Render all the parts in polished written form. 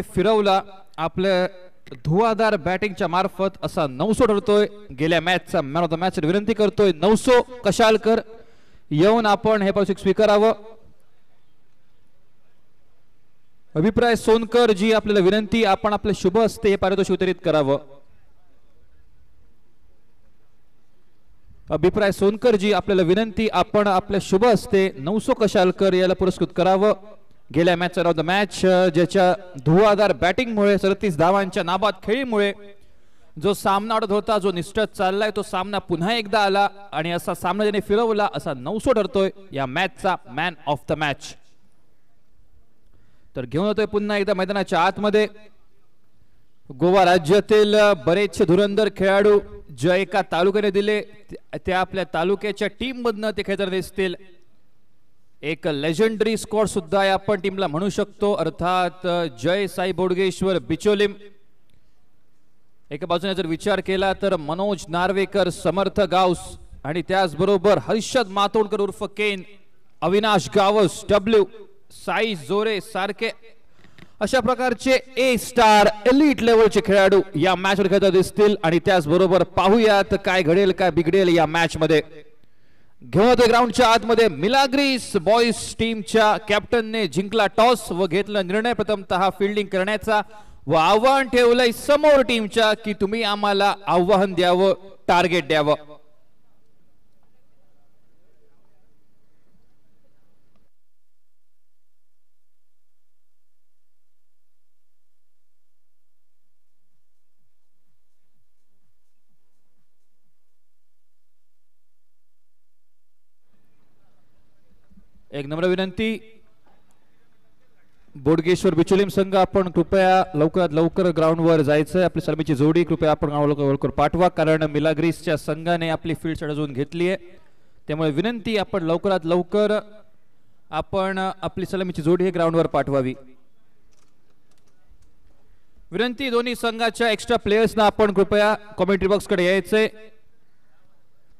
फिरवला आपल्या धुवाधार बॅटिंगच्या मार्फत असा 900 ठरतोय. गेल्या मॅचचा मॅन ऑफ द मॅच विनंती करतोय 900 कशालकर येऊन आपण हे पारितोषिक स्वीकारावं. अभिप्राय सोनकर जी आपल्याला विनंती आपण आपले शुभ हस्ते हे पारितोषिक वितरित करावं. अभिप्राय सोनकर जी आपल्याला विनंती आपण आपल्या शुभ हस्ते 900 कशालकर याला पुरस्कृत करावं. गेल्या मॅच ऑफ द मॅच ज्याच्या धुवाधार बॅटिंगमुळे 37 धावांच्या नाबाद खेळीमुळे जो सामना अडत होता, जो निष्ठत चाललाय, तो सामना पुन्हा एकदा आला आणि असा सामना ज्याने फिरवला असा 900 ठरतोय या मॅचचा मॅन ऑफ द मॅच. तर घेऊन येतोय पुन्हा एकदा मैदानाच्या आतमध्ये गोवा राज्यातील बरेचसे धुरंधर खेळाडू जे एका तालुक्याने दिले त्या आपल्या तालुक्याच्या टीम मधनं ते खेळताना दिसतील. एक लेजेंडरी स्क्वॉड सुद्धा आपण टीमला म्हणू शकतो, अर्थात जय साई बोडगेश्वर बिचोलीम. एका बाजूने जर विचार केला तर मनोज नार्वेकर, समर्थ गावस आणि त्याचबरोबर हर्षद मातोंडकर उर्फ केन, अविनाश गावस, डब्ल्यू, साई जोरे सारखे अशा प्रकारचे ए स्टार एलिट लेवलचे खेळाडू या मॅच वर खेळताना दिसतील. आणि त्याचबरोबर पाहूयात काय घडेल काय बिघडेल या मॅच मध्ये. घेऊन येतोय ग्राउंडच्या आतमध्ये मिलाग्रीस बॉईज टीमच्या कॅप्टनने जिंकला टॉस व घेतला निर्णय प्रथमतः फिल्डिंग करण्याचा व आव्हान ठेवलंय समोर टीमच्या की तुम्ही आम्हाला आव्हान द्यावं, टार्गेट द्यावं. एक नम्र विनंती, बोडगेश्वर बिचोलीम संघ आपण कृपया लवकरात लवकर ग्राउंड वर जायचं. आपली सलामीची जोडी कृपया आपण लवकर पाठवा, कारण मिलाग्रीसच्या संघाने आपली फील्ड सजवून घेतली आहे. त्यामुळे विनंती आपण लवकरात लवकर आपण आपली सलामीची जोडी हे ग्राउंड वर पाठवावी. विनंती दोन्ही संघाच्या एक्स्ट्रा प्लेयर्सना आपण कृपया कॉमेंट्री बॉक्स कडे यायचंय.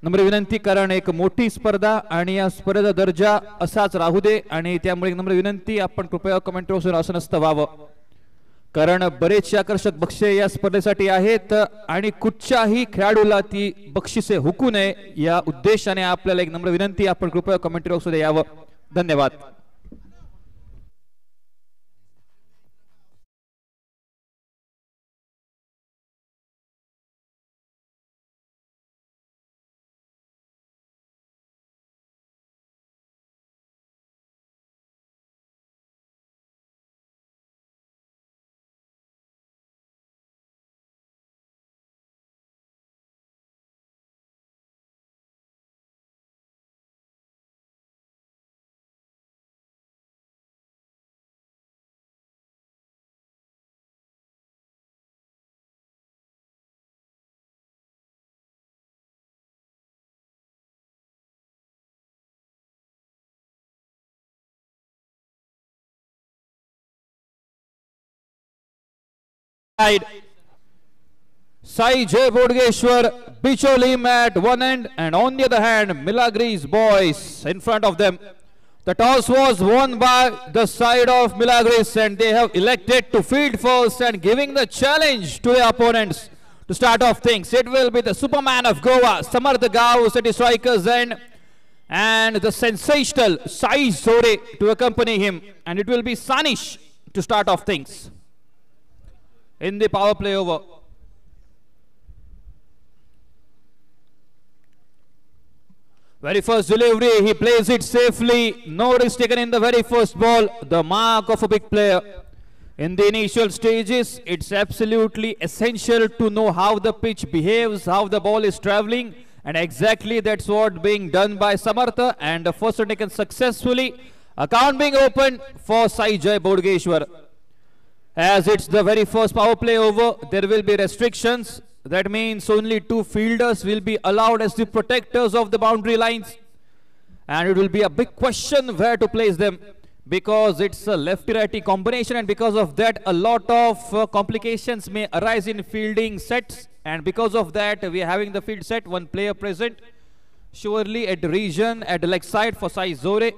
नम्र विनंती, कारण एक मोठी स्पर्धा आणि या स्पर्धेचा दर्जा असाच राहू दे आणि त्यामुळे एक नम्र विनंती आपण कृपया कमेंट बॉक्सवर असं नसतं व्हावं, कारण बरेचसे आकर्षक बक्षिसे या स्पर्धेसाठी आहेत आणि कुठच्याही खेळाडूला ती बक्षिसे हुकू नये या उद्देशाने आपल्याला एक नम्र विनंती आपण कृपया कमेंट बॉक्समध्ये यावं. धन्यवाद. Sai J Bodgeshwar Bicholim at one end, and on the other hand Milagres boys in front of them. The toss was won by the side of Milagres and they have elected to field first and giving the challenge to the opponents to start off things. It will be the Superman of Goa, Samarth Gaus at the strikers end, and the sensational Sai Zore to accompany him, and it will be Sanish to start off things in the power play over. Very first delivery, he plays it safely, no risk taken in the very first ball, the mark of a big player. In the initial stages, it's absolutely essential to know how the pitch behaves, how the ball is traveling, and exactly that's what being done by Samartha, and the first one taken successfully. Account being opened for Sai Jai Bodgeshwar. As it's the very first power play over, there will be restrictions. That means only 2 fielders will be allowed as the protectors of the boundary lines. And it will be a big question where to place them, because it's a lefty-righty combination, and because of that a lot of complications may arise in fielding sets, and because of that we are having the field set, 1 player present surely at the region at the leg side for Sai Zore.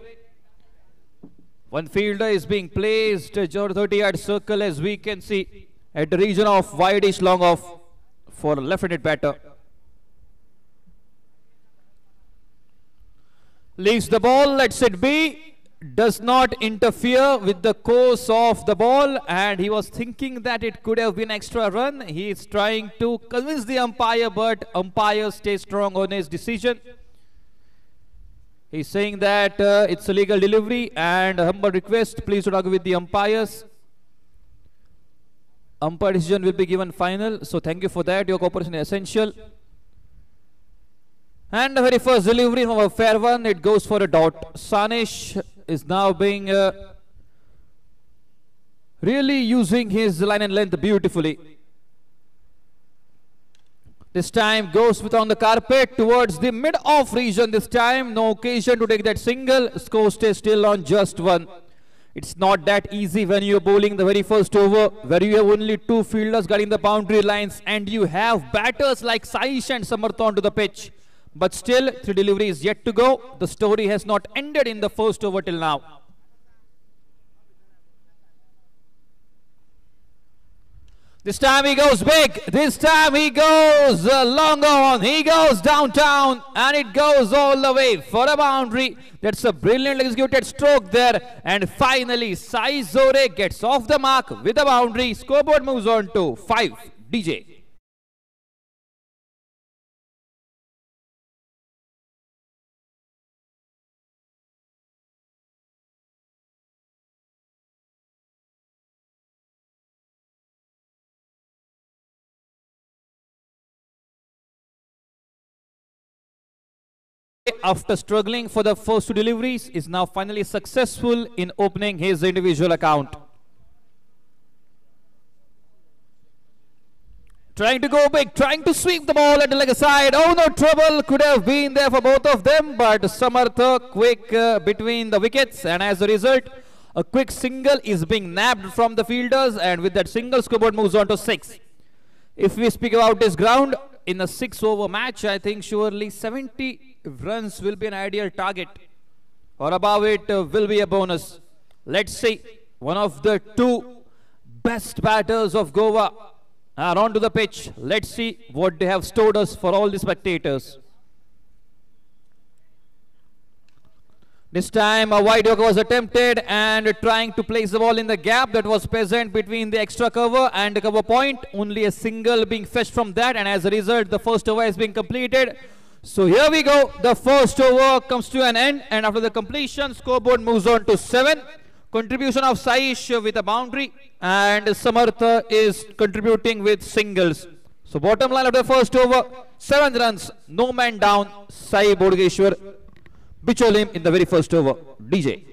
One fielder is being placed 30-yard circle, as we can see, at the region of wide-ish long off for left-handed batter. Leaves the ball, lets it be. Does not interfere with the course of the ball, and he was thinking that it could have been extra run. He is trying to convince the umpire, but umpire stays strong on his decision. He's saying that it's a legal delivery, and a humble request, please don't argue with the umpires. Umpire decision will be given final, so thank you for that. Your cooperation is essential. And the very first delivery from a fair one, it goes for a dot. Sanish is now being really using his line and length beautifully. This time goes with on the carpet towards the mid-off region. This time no occasion to take that single. Score stays still on just one. It's not that easy when you're bowling the very first over, where you have only two fielders guarding the boundary lines, and you have batters like Saish and Samarth onto the pitch. But still, 3 deliveries yet to go. The story has not ended in the first over till now. This time he goes big. This time he goes long on. He goes downtown, and it goes all the way for a boundary. That's a brilliant executed stroke there. And finally, Sai Zore gets off the mark with a boundary. Scoreboard moves on to 5. DJ. After struggling for the first 2 deliveries, is now finally successful in opening his individual account. Trying to go big, trying to sweep the ball at the leg side. Oh, no trouble could have been there for both of them, but Samarth quick between the wickets, and as a result, a quick single is being nabbed from the fielders, and with that single, scoreboard moves on to 6. If we speak about this ground, in a 6-over match, I think surely 70 runs will be an ideal target, or above it will be a bonus. Let's see, one of the 2 best batters of Goa are onto the pitch. Let's see what they have stored us for all the spectators. This time a wide yorker was attempted, and trying to place the ball in the gap that was present between the extra cover and the cover point. Only a single being fetched from that, and as a result the first over has been completed. So here we go, the first over comes to an end, and after the completion, scoreboard moves on to 7. Contribution of Saish with a boundary, and Samarth is contributing with singles. So bottom line of the first over, 7 runs, no man down. Sai Bodgeshwar Bicholim in the very first over. DJ.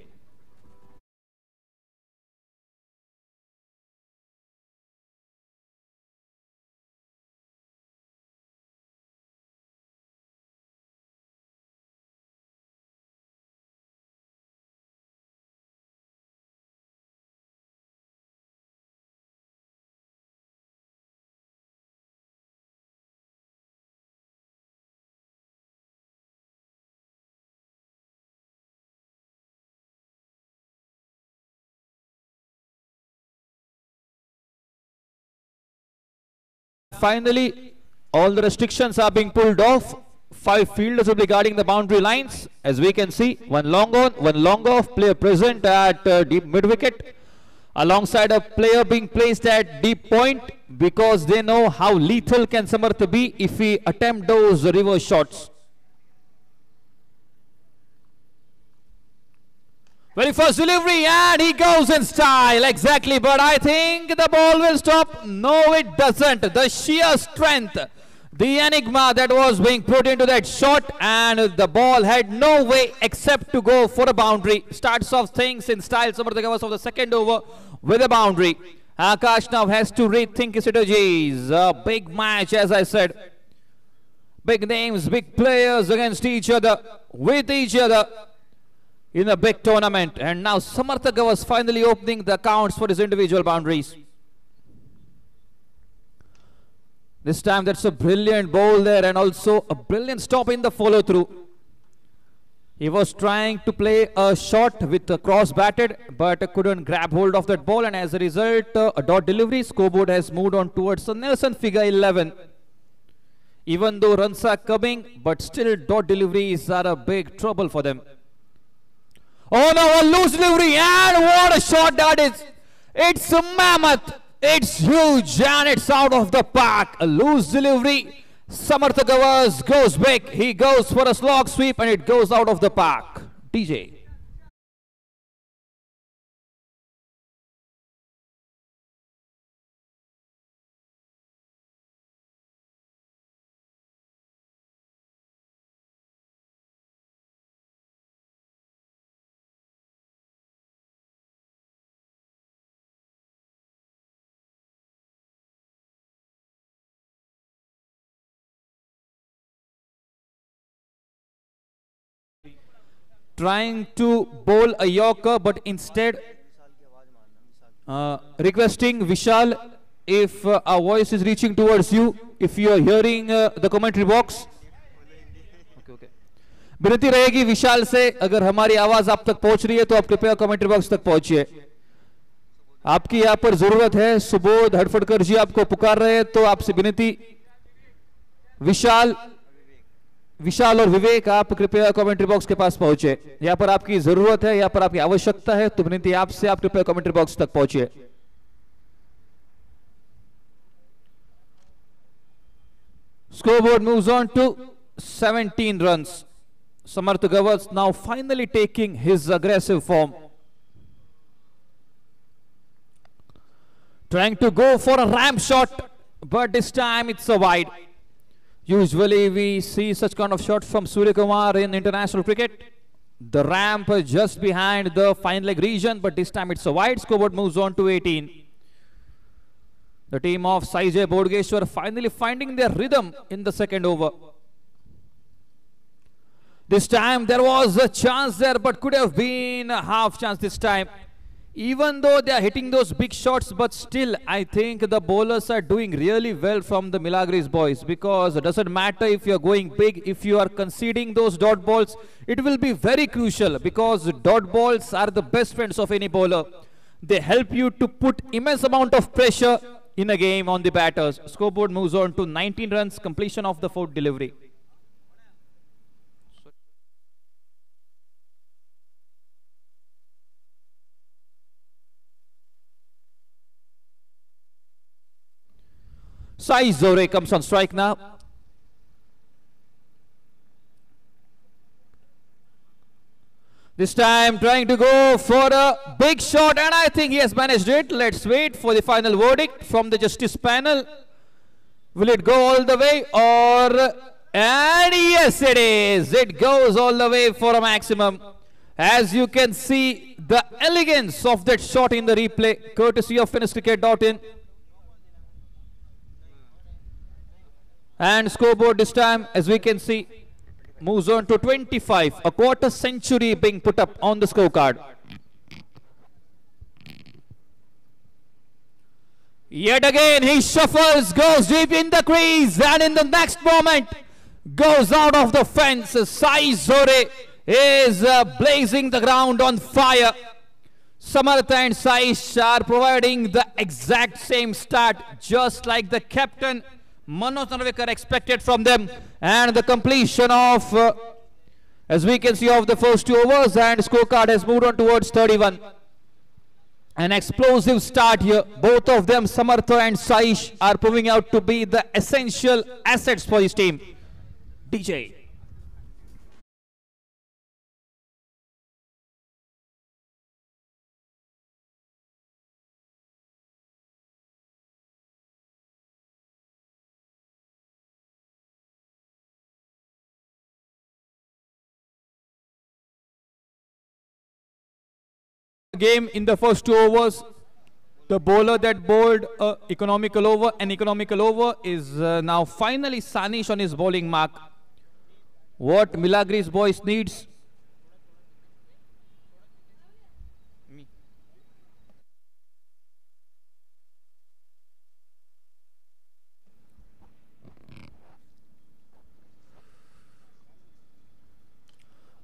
Finally, all the restrictions are being pulled off. 5 fielders will be guarding the boundary lines. As we can see, 1 long on, 1 long off, player present at deep mid wicket, alongside a player being placed at deep point, because they know how lethal can Samarth be if he attempt those reverse shots. Very first delivery, and he goes in style, exactly, but I think the ball will stop. No, it doesn't. The sheer strength, the enigma that was being put into that shot, and the ball had no way except to go for a boundary. Starts off things in style, Samarth Gavaskar of the second over with a boundary. Akash now has to rethink his strategies. A big match, as I said. Big names, big players against each other, with each other, in a big tournament. And now Samarth Gavaskar finally opening the accounts for his individual boundaries. This time that's a brilliant bowl there, and also a brilliant stop in the follow through. He was trying to play a shot with a cross batted, but couldn't grab hold of that ball, and as a result, a dot delivery. Scoreboard has moved on towards the Nelson figure 11. Even though runs are coming, but still dot deliveries are a big trouble for them. Oh no, a loose delivery, and what a shot that is. It's a mammoth. It's huge, and it's out of the park. A loose delivery. Samartha Gavas goes big. He goes for a slog sweep, and it goes out of the park. DJ. Trying to bowl a Yorker, but instead requesting Vishal, if our voice is reaching towards you, if you are hearing the commentary box. विनती रहेगी विशाल से, अगर हमारी आवाज आप तक पहुंच रही है तो आप कृपया कमेंट्री बॉक्स तक पहुंचिए. आपकी यहां पर जरूरत है. सुबोध हड़फड़कर जी आपको पुकार रहे हैं, तो आपसे विनती, विशाल और विवेक, आप कृपया कमेंट्री बॉक्स के पास पहुंचे. यहां पर आपकी जरूरत है, यहां पर आपकी आवश्यकता है, तो विनती आपसे, आप कृपया कमेंट्री बॉक्स तक पहुंचिए. Scoreboard moves on to 17 runs. Samarth Gavas now finally taking his aggressive form. Trying to go for a ramp shot, but this time it's a wide. Usually we see such kind of shot from Surya Kumar in international cricket. The ramp just behind the fine leg region, but this time it's a wide. Scoreboard moves on to 18. The team of Saijay Bodgeshwar finally finding their rhythm in the second over. This time there was a chance there, but could have been a half chance this time. Even though they are hitting those big shots, but still I think the bowlers are doing really well from the Milagres boys, because it doesn't matter if you are going big, if you are conceding those dot balls, it will be very crucial, because dot balls are the best friends of any bowler. They help you to put immense amount of pressure in a game on the batters. Scoreboard moves on to 19 runs, completion of the fourth delivery. Sai Zore comes on strike now. This time trying to go for a big shot, and I think he has managed it. Let's wait for the final verdict from the justice panel. Will it go all the way, or... And yes, it is. It goes all the way for a maximum. As you can see, the elegance of that shot in the replay, courtesy of FinishCricket.in. And scoreboard this time, as we can see, moves on to 25. A quarter century being put up on the scorecard. Yet again, he shuffles, goes deep in the crease, and in the next moment, goes out of the fence. Sai Zore is blazing the ground on fire. Samartha and Saish are providing the exact same start, just like the captain Manoj Narvekar expected from them, and the completion of, as we can see, of the first 2 overs, and scorecard has moved on towards 31. An explosive start here. Both of them, Samartha and Saish, are proving out to be the essential assets for this team. DJ. Game in the first 2 overs, the bowler that bowled an economical over is now finally Sanish on his bowling mark. What Milagres boys needs.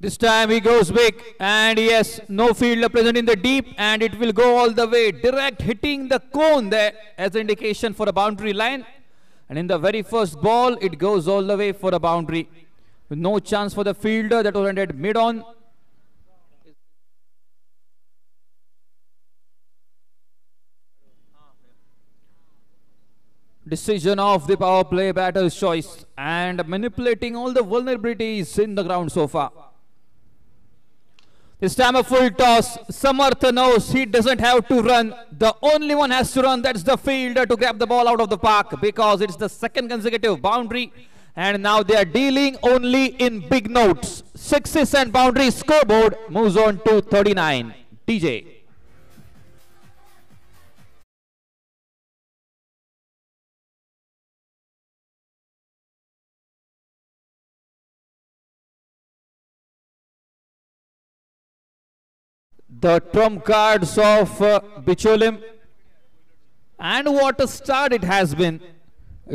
This time he goes big, and yes, no fielder present in the deep, and it will go all the way, direct hitting the cone there as an indication for a boundary line. And in the very first ball, it goes all the way for a boundary. With no chance for the fielder, that was ended mid-on. Decision of the power play batter's choice, and manipulating all the vulnerabilities in the ground so far. This time a full toss. Samarth knows he doesn't have to run. The only one has to run, that's the fielder, to grab the ball out of the park, because it's the second consecutive boundary. And now they are dealing only in big notes. Sixes and boundary. Scoreboard moves on to 39. TJ. The trump cards of Bicholim. And what a start it has been.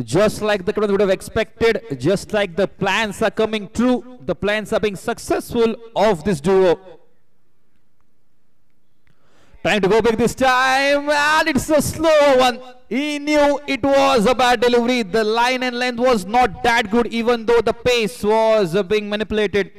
Just like the crowd would have expected, just like the plans are coming true, the plans are being successful of this duo. Trying to go big this time, and it's a slow one. He knew it was a bad delivery. The line and length was not that good, even though the pace was being manipulated.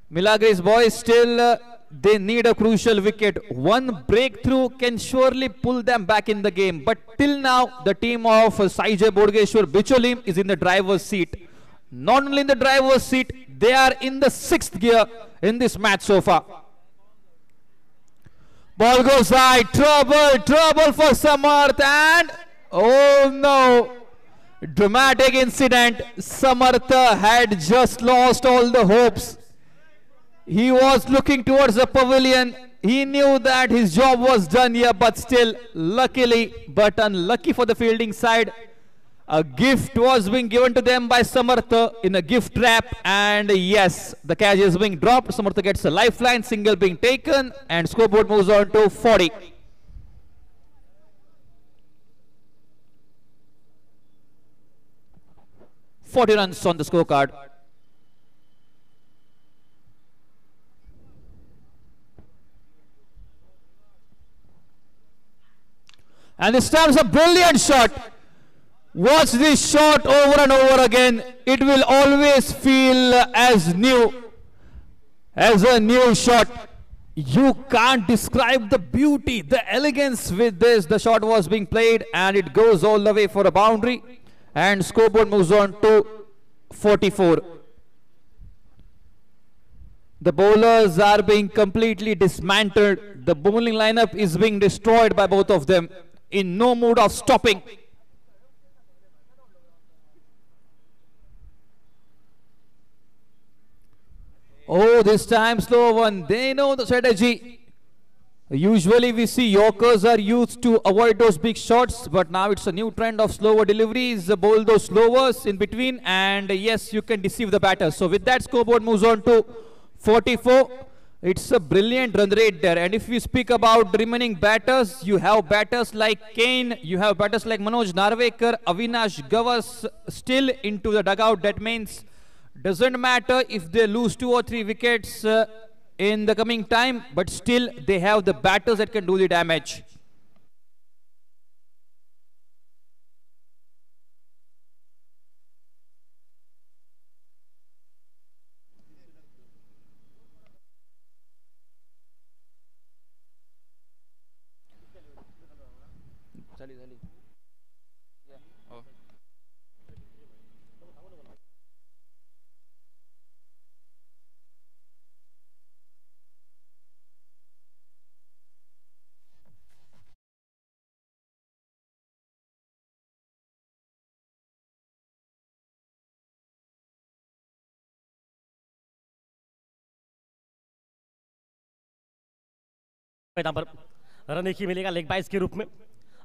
Milagres boys still they need a crucial wicket. One breakthrough can surely pull them back in the game. But till now, the team of Saijay Bodgeshwar Bicholim is in the driver's seat. Not only in the driver's seat, they are in the 6th gear in this match so far. Ball goes high. Trouble for Samarth. And, oh no. Dramatic incident. Samarth had just lost all the hopes. He was looking towards the pavilion. He knew that his job was done here, but still, luckily, but unlucky for the fielding side, a gift was being given to them by Samarth in a gift trap. And yes, the catch is being dropped. Samarth gets a lifeline, single being taken, and scoreboard moves on to 40. Runs on the scorecard. And this time is a brilliant shot. Watch this shot over and over again. It will always feel as new, as a new shot. You can't describe the beauty, the elegance with this. The shot was being played, and it goes all the way for a boundary. And scoreboard moves on to 44. The bowlers are being completely dismantled. The bowling lineup is being destroyed by both of them. In no mood of stopping. Oh, this time slow one. They know the strategy. Usually we see Yorkers are used to avoid those big shots, but now it's a new trend of slower deliveries. Bowl those slowers in between, and yes, you can deceive the batter. So with that, scoreboard moves on to 44. It's a brilliant run rate there. And if we speak about remaining batters, you have batters like Kane, you have batters like Manoj Narvekar, Avinash Gavas still into the dugout. That means doesn't matter if they lose 2 or 3 wickets in the coming time, but still they have the batters that can do the damage. मैदान पर run एक ही मिलेगा leg बाइस के रूप में,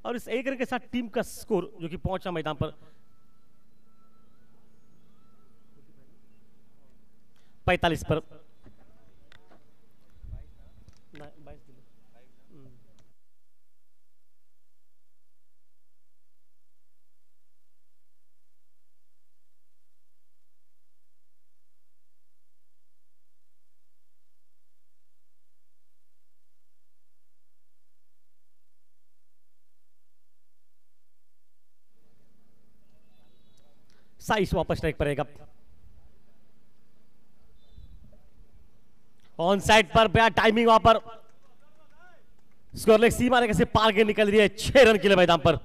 और इस एक रन के साथ टीम का स्कोर जो कि पहुंचा मैदान पर 45 पर। साइश वापस स्ट्राइक पर रहेगा। ऑन साइड पर बया टाइमिंग वहां पर स्कोर लेग सीमा रेखा से पार के निकल रही है 6 रन के लिए मैदान पर।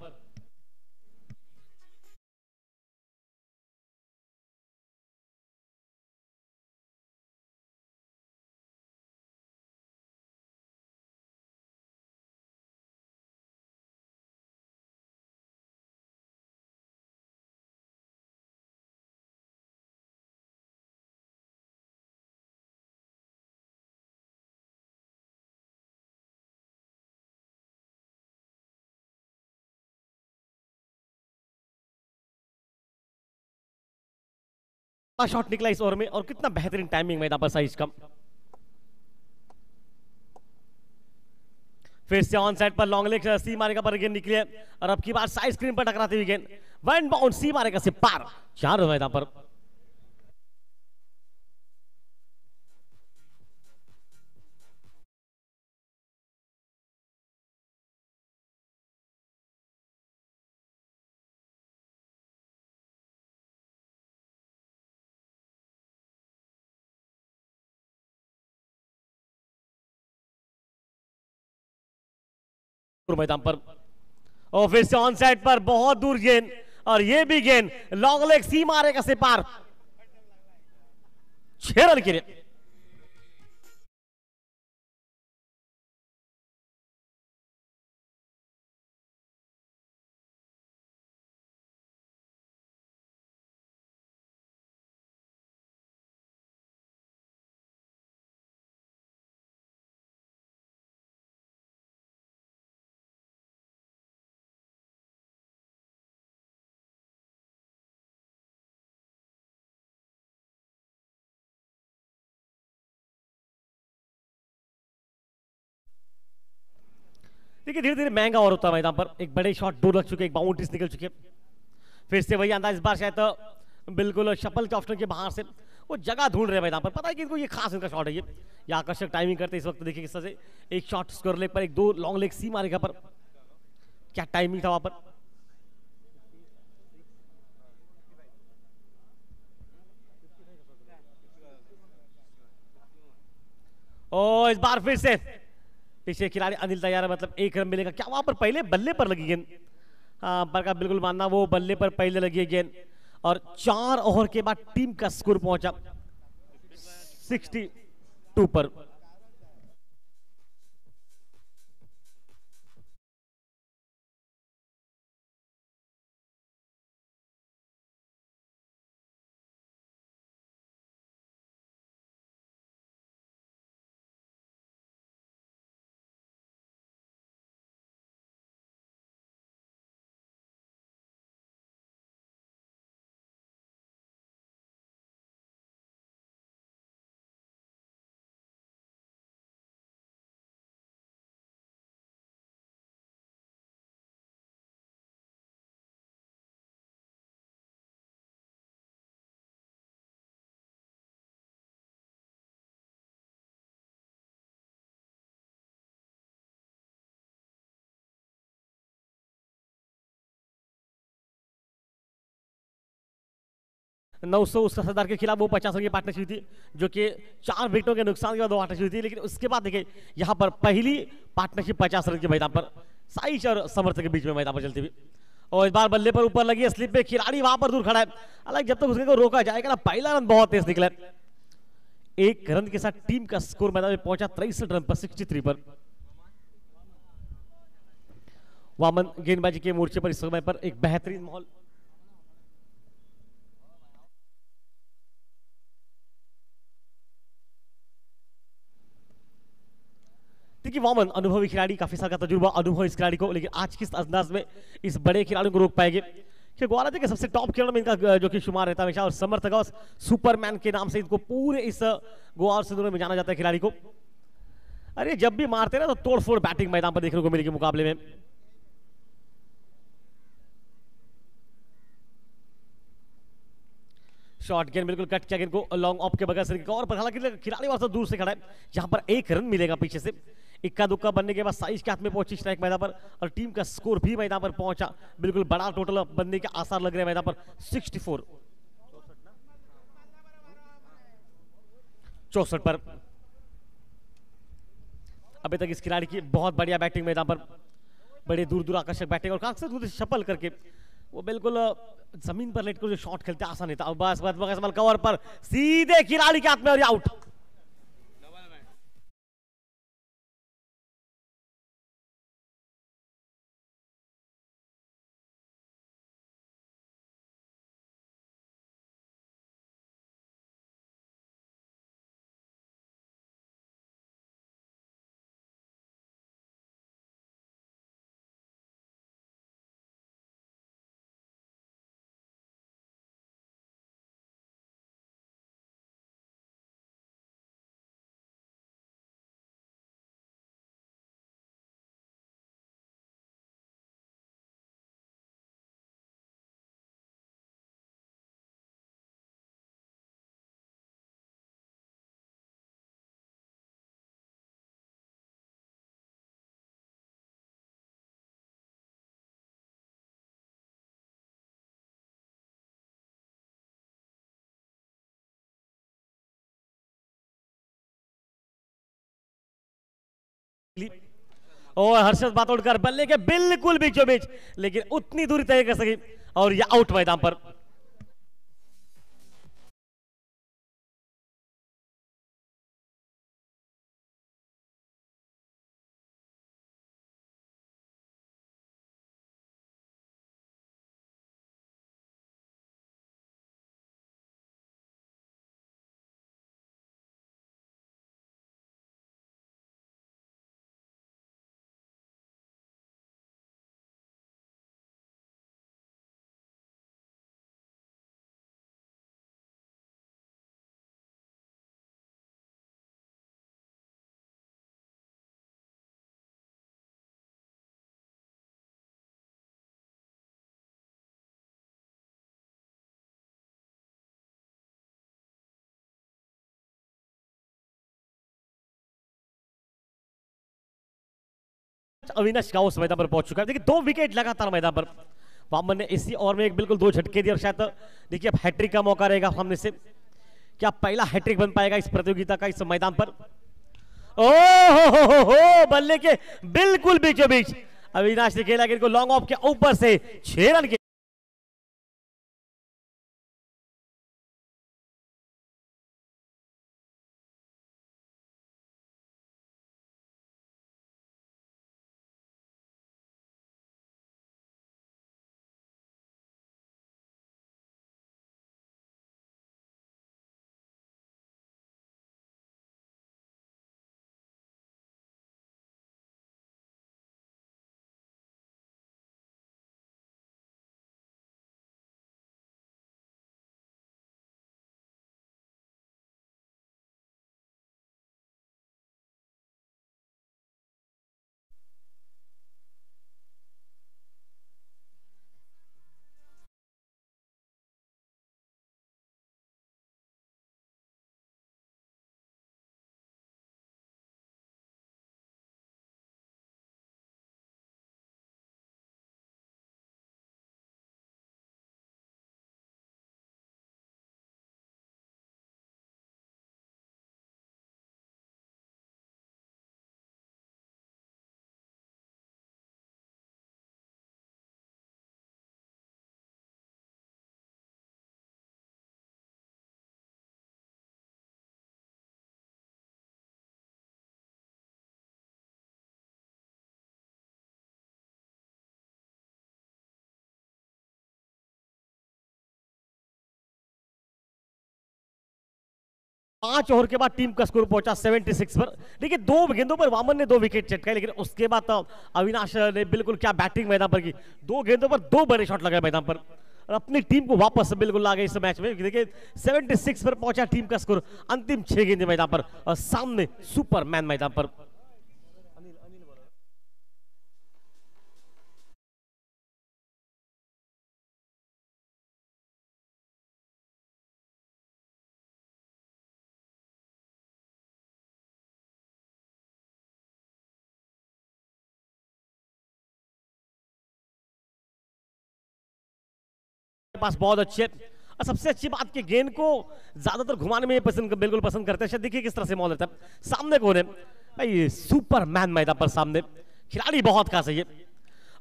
शॉट निकला इस ओवर में और कितना बेहतरीन टाइमिंग मैदान पर साइज का। फिर से ऑन साइड पर लॉन्ग लेग सी मारेगा पर गेंद निकली है और अब की बार साइड स्क्रीन पर टकराती हुई गेंद वन बाउंड सी मारेगा से पार 4 रन मैदान पर। मैदान पर और फिर से ऑन साइड पर बहुत दूर गेंद और ये भी गेंद लॉन्ग लेग सी मारेगा से पार 6 रन के लिए। देखिए धीरे धीरे महंगा और होता है मैदान पर। एक बड़े शॉट 2 लग चुके, एक बाउंड्रीज निकल चुके। फिर से वही अंदाज इस बार शायद तो बिल्कुल शफल के ऑप्शन के बाहर से वो जगह ढूंढ रहे हैं मैदान पर। पता है कि इनको ये खास इनका शॉट है ये आकर्षक टाइमिंग करते इस वक्त। देखिए किस तरह से एक शॉट स्कोर लेग पर, एक 2 लॉन्ग लेग सी मारेगा पर क्या टाइमिंग था वहां पर। और इस बार फिर से पीछे खिलाड़ी अनिल तैयार है, मतलब 1 रन मिलेगा क्या वहां पर। पहले बल्ले पर लगी गेंद, हाँ पर का बिल्कुल मानना वो बल्ले पर पहले लगी है गेंद और 4 ओवर के बाद टीम का स्कोर पहुंचा 62 पर। नौ सौ उसका सरदार के खिलाफ वो 50 रन की पार्टनरशिप थी जो कि 4 विकेटों के नुकसान के बाद 2 पार्टनरशिप थी। लेकिन उसके बाद देखिए यहाँ पर पहली पार्टनरशिप 50 रन के मैदान पर साइश और समर्थक के बीच में मैदान पर चलती हुई। और इस बार बल्ले पर ऊपर लगी स्लिप पे खिलाड़ी वहां पर दूर खड़ा है। हालांकि जब तक उसको रोका जाएगा ना, पहला रन बहुत तेज निकला। 1 रन के साथ टीम का स्कोर मैदान में पहुंचा 63 रन पर 63 पर। वामन गेंदबाजी के मोर्चे पर इस समय पर एक बेहतरीन माहौल। देखिए वामन अनुभवी खिलाड़ी, काफी साल का तजुर्बा, अनुभव इस खिलाड़ी को, लेकिन आज किस अंदाज में इस बड़े खिलाड़ियों को रोक पाएंगे। ग्वाला के सबसे टॉप खिलाड़ियों में इनका जो कि शुमार रहता है हमेशा, और समर्थक और सुपरमैन के नाम से इनको पूरे इस गोवा सिंधु में जाना जाता है खिलाड़ी को। अरे जब भी मारते ना तो तोड़फोड़ बैटिंग मैदान पर देखने को मिलेगी मुकाबले में। शॉट गेंद बिल्कुल कट किया गेंद को लॉन्ग ऑफ के बगैर से और पर, हालांकि खिलाड़ी वहां से दूर से खड़ा है। यहां पर 1 रन मिलेगा पीछे से। इक्का दुक्का बनने के बाद साइज के हाथ में पहुंची स्ट्राइक मैदान पर और टीम का स्कोर भी मैदान पर पहुंचा। बिल्कुल बड़ा टोटल बनने के आसार लग रहे हैं मैदान पर 64। 64 पर। अभी तक इस खिलाड़ी की बहुत बढ़िया बैटिंग मैदान पर, बड़े दूर दूर आकर्षक बैटिंग और काफी दूर शफल करके वो बिल्कुल जमीन पर लेट कर जो शॉट खेलते आसान नहीं था। बस बस बस कवर पर सीधे खिलाड़ी के हाथ में और आउट। और हर्षद बातोड़कर बल्ले के बिल्कुल बीचों बीच, लेकिन उतनी दूरी तय कर सकी और यह आउट मैदान पर। अविनाश गांव उस मैदान पर पहुंच चुका है। देखिए 2 विकेट लगातार मैदान पर। वामन ने इसी ओवर में एक बिल्कुल 2 झटके दिए और शायद देखिए अब हैट्रिक का मौका रहेगा सामने से। क्या पहला हैट्रिक बन पाएगा इस प्रतियोगिता का इस मैदान पर? ओ बल्ले के बिल्कुल बीचों बीच अविनाश ने खेला इनको लॉन्ग ऑफ के ऊपर से 6 रन के। 5 ओवर के बाद टीम का स्कोर पहुंचा 76 पर। देखिए 2 गेंदों पर वामन ने 2 विकेट चटकाए, लेकिन उसके बाद अविनाश ने बिल्कुल क्या बैटिंग मैदान पर की। 2 गेंदों पर 2 बड़े शॉट लगाए मैदान पर और अपनी टीम को वापस बिल्कुल ला गए इस मैच में। देखिए 76 पर पहुंचा टीम का स्कोर अंतिम 6 गेंदे मैदान पर और सामने सुपरमैन मैदान पर। पास बहुत अच्छे और सबसे अच्छी बात कि गेंद को ज्यादातर घुमाने में बिल्कुल पसंद करते हैं। देखिए किस तरह से मॉल रहता है। सामने कौन है भाई? सुपरमैन मैदान पर सामने, खिलाड़ी बहुत खास है ये।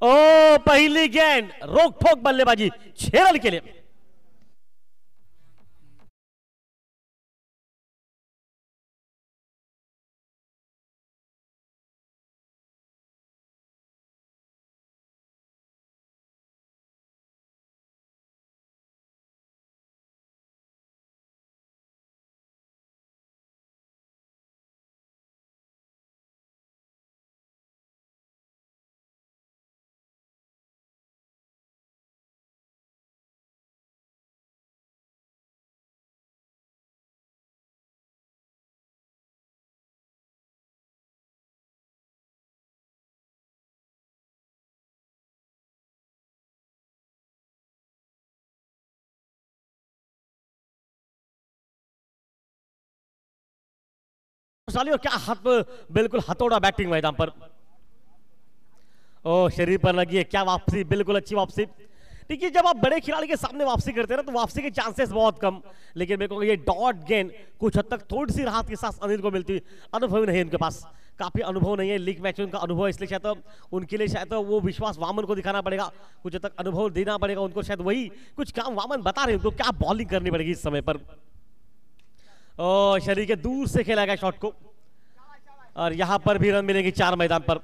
ओ पहली गेंद, रोक ठोक बल्लेबाजी 6 रन के लिए। और क्या हाथ, बिल्कुल हथौड़ा बैटिंग मैदान पर। ओ शरीर पर लगी है, क्या वापसी, बिल्कुल अच्छी वापसी। देखिए जब आप बड़े खिलाड़ी के सामने वापसी करते हैं ना तो वापसी के चांसेस बहुत कम, लेकिन मेरे को ये डॉट गेंद कुछ हद तक थोड़ी सी राहत के साथ अनिल को मिलती। अनुभव नहीं है उनके पास, काफी अनुभव नहीं है, लीग मैच में उनका अनुभव है, इसलिए शायद उनके लिए शायद वो विश्वास वामन को दिखाना पड़ेगा, कुछ हद तक अनुभव देना पड़ेगा उनको, शायद वही कुछ काम वामन बता रहे हैं उनको क्या बॉलिंग करनी पड़ेगी इस समय पर। ओ शरीर के दूर से खेला गया शॉट को, और यहां पर भी रन मिलेंगे 4 मैदान पर।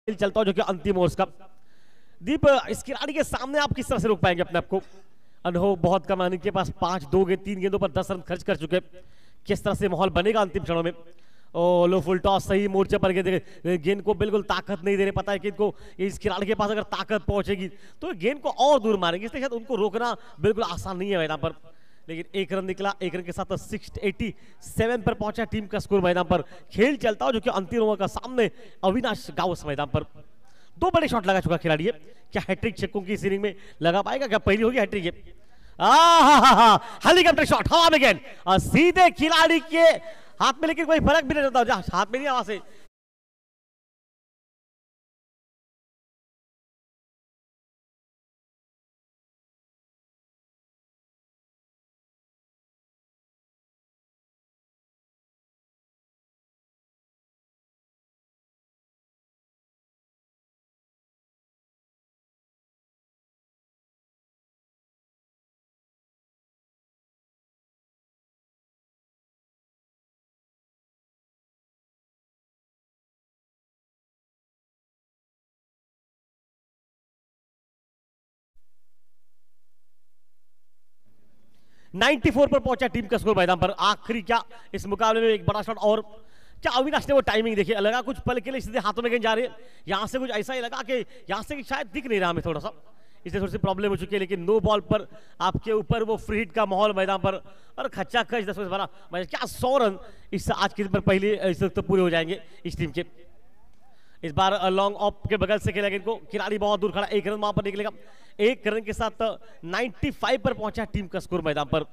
चलता हूं जो कि अंतिम ओवर्स का। दीप, इस खिलाड़ी के सामने आप किस तरह से रोक पाएंगे अपने आप को? अनुभव बहुत कम, इनके पास 5 2 गेंद 3 गेंदों पर 10 रन खर्च कर चुके। किस तरह से माहौल बनेगा अंतिम क्षणों में? ओ लो फुल टॉस, सही मोर्चे पर गेंद को बिल्कुल ताकत नहीं दे रहे। पता है कि इनको, इस खिलाड़ी के पास अगर ताकत पहुंचेगी तो गेंद को और दूर मारेंगे, इसलिए शायद उनको रोकना बिल्कुल आसान नहीं है मैदान पर। लेकिन 1 रन निकला, 1 रन के साथ 687 पर पहुंचा टीम का स्कोर मैदान पर। खेल चलता हो जो कि अंतिम ओवर का, सामने अविनाश गावस मैदान पर। 2 बड़े शॉट लगा चुका खिलाड़ी है, क्या हैट्रिक छक्कों की इस इनिंग में लगा पाएगा? क्या पहली होगी हैट्रिक है? हेलीकॉप्टर शॉट हवा में गेंद और सीधे खिलाड़ी के हाथ में, लेकिन कोई फर्क भी नहीं रहता, हाथ में नहीं हवा से। नाइन्टी 94 पर पहुंचा टीम का स्कोर मैदान पर। आखिरी क्या इस मुकाबले में एक बड़ा शॉट, और क्या अविनाश ने वो टाइमिंग देखी, लगा कुछ पल के लिए सीधे हाथों में गेंद जा रही है, यहां से कुछ ऐसा ही लगा कि यहां से शायद दिख नहीं रहा हमें थोड़ा सा, इससे थोड़ी सी प्रॉब्लम हो चुकी है। लेकिन नो बॉल पर आपके ऊपर वो फ्री हिट का माहौल मैदान पर, और खच्चा खच 10 12 क्या 100 रन इससे आज के दिन पर पहले इस वक्त पूरे हो जाएंगे इस टीम के। इस बार लॉन्ग ऑफ के बगल से खेला इनको, खिलाड़ी बहुत दूर खड़ा, 1 रन वहां पर निकलेगा। 1 रन के साथ 95 पर पहुंचा टीम का स्कोर मैदान पर।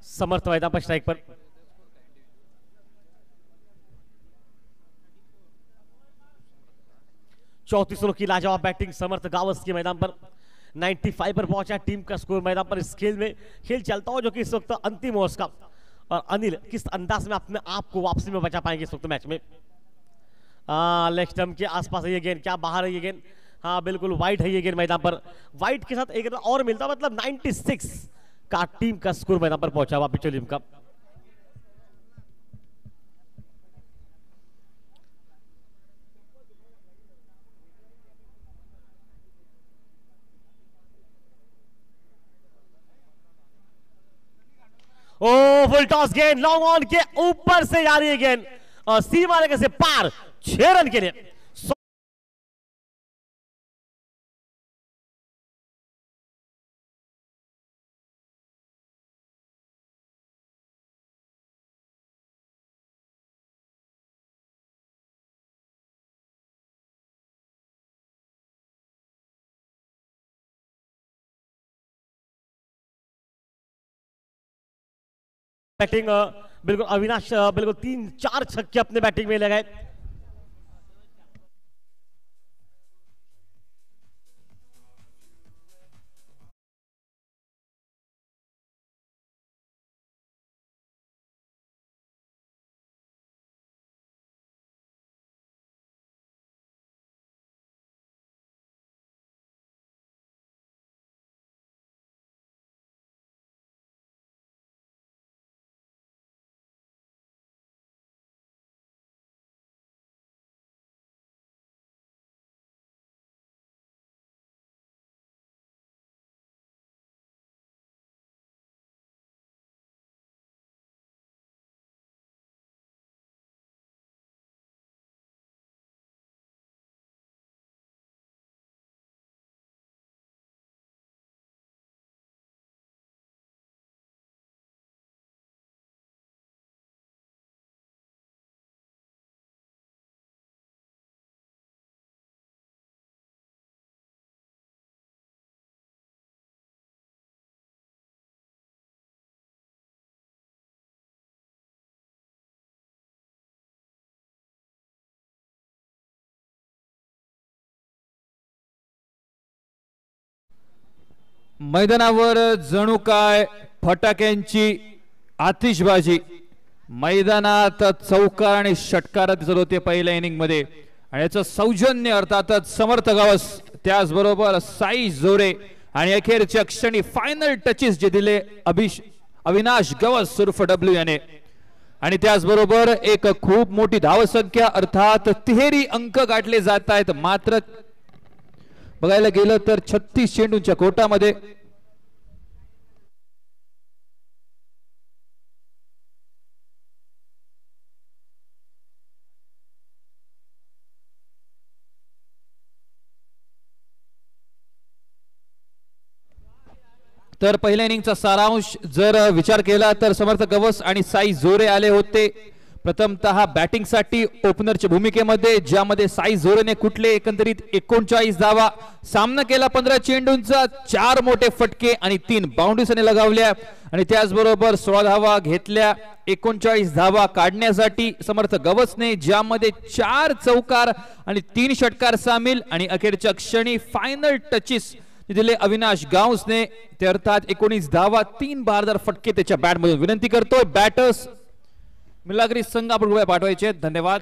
समर्थ मैदान पर स्ट्राइक पर। चौतीसों की लाजवाब बैटिंग समर्थ गावस के मैदान पर। 95 पर पहुंचा टीम का स्कोर मैदान पर। इस खेल में खेल चलता हो जो कि इस वक्त अंतिम ओवर्स का, और अनिल किस अंदाज में अपने आप को वापसी में बचा पाएंगे इस वक्त मैच में? लेग स्टंप के आसपास है ये गेंद, क्या बाहर है ये गेंद? हाँ बिल्कुल वाइड है ये गेंद मैदान पर। वाइड के साथ 1 रन और मिलता, मतलब 96 का टीम का स्कोर मैदान पर पहुंचा वापिस टीम का। ओ फुल टॉस गेंद लॉन्ग ऑन के ऊपर से जा रही है गेंद, और सीमा रेखा से पार 6 रन के लिए। बैटिंग बिल्कुल अविनाश बिल्कुल 3-4 छक्के अपने बैटिंग में ले गए। मैदानावर जणू काय फटाक्यांची आतिषबाजी, मैदानात चौकार आणि षटकार दिसत होते पहिल्या इनिंग मध्ये आणि याचं सौजन्य अर्थातच समर्थ गावस, त्याचबरोबर साई जोरे आणि अखेरच्या क्षणी फायनल टचेस जे दिले अविनाश गवस उर्फ डब्ल्यू याने आणि त्याचबरोबर एक खूप मोठी धावसंख्या अर्थात 13 अंक गाठले जात आहेत। मात्र बघायला गेलं तर 36 चेंडूंच्या कोटामध्ये तर पहिल्या इनिंगचा सारांश जर विचार केला तर समर्थ गवस आणि साई जोरे आले होते प्रथमतः बॅटिंग साठी ओपनरच्या भूमिकेमध्ये, ज्यामध्ये साई जोरेने कुठले एकंदरीत 39 धावा, सामना केला 15 चेंडूंचा, 4 मोठे फटके आणि 3 बाउंड्रीजने लगावल्या आणि त्याचबरोबर 16 धावा घेतल्या। 39 धावा काढण्यासाठी समर्थ गवसने, ज्यामध्ये 4 चौकार आणि 3 षटकार सामील आणि अखेरच्या क्षणी फायनल टचेस दिले अविनाश गावसने, ते अर्थात 19 धावा 3 बहारदार फटके त्याच्या बॅट मधून। विनंती करतोय बॅटर्स मिलाग्री संघ आपण रुपये पाठवायचे। धन्यवाद।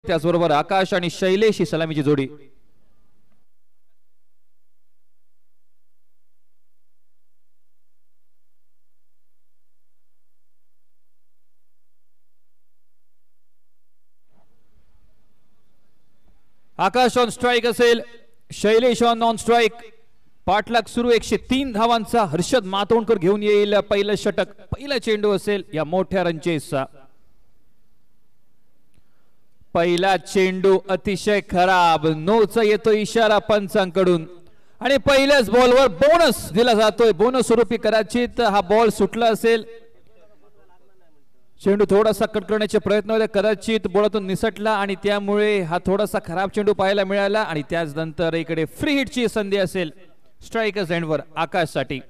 त्याचबरोबर आकाश आणि शैलेश ही सलामीची जोडी। आकाश ऑन स्ट्राइक असेल, शैलेश ऑन नॉन स्ट्राइक। पाठलाग सुरू 103 धावांचा हर्षद मातोंडकर घेऊन येईल पहिलं षटक, पहिला चेंडू असेल या मोठ्या रनचेसचा। पहिला चेंडू अतिशय खराब, नोचा येतो इशारा पंचांकडून आणि पहिल्याच बॉलवर बोनस दिला जातोय। बोनस स्वरूपी कदाचित हा बॉल सुटला असेल, चेंडू थोडासा कट करण्याचे प्रयत्न होते, कदाचित बॉलातून निसटला आणि त्यामुळे हा थोडासा खराब चेंडू पाहायला मिळाला आणि त्याच नंतर इकडे फ्री हिटची संधी असेल स्ट्रायकर्स एंडवर आकाशसाठी।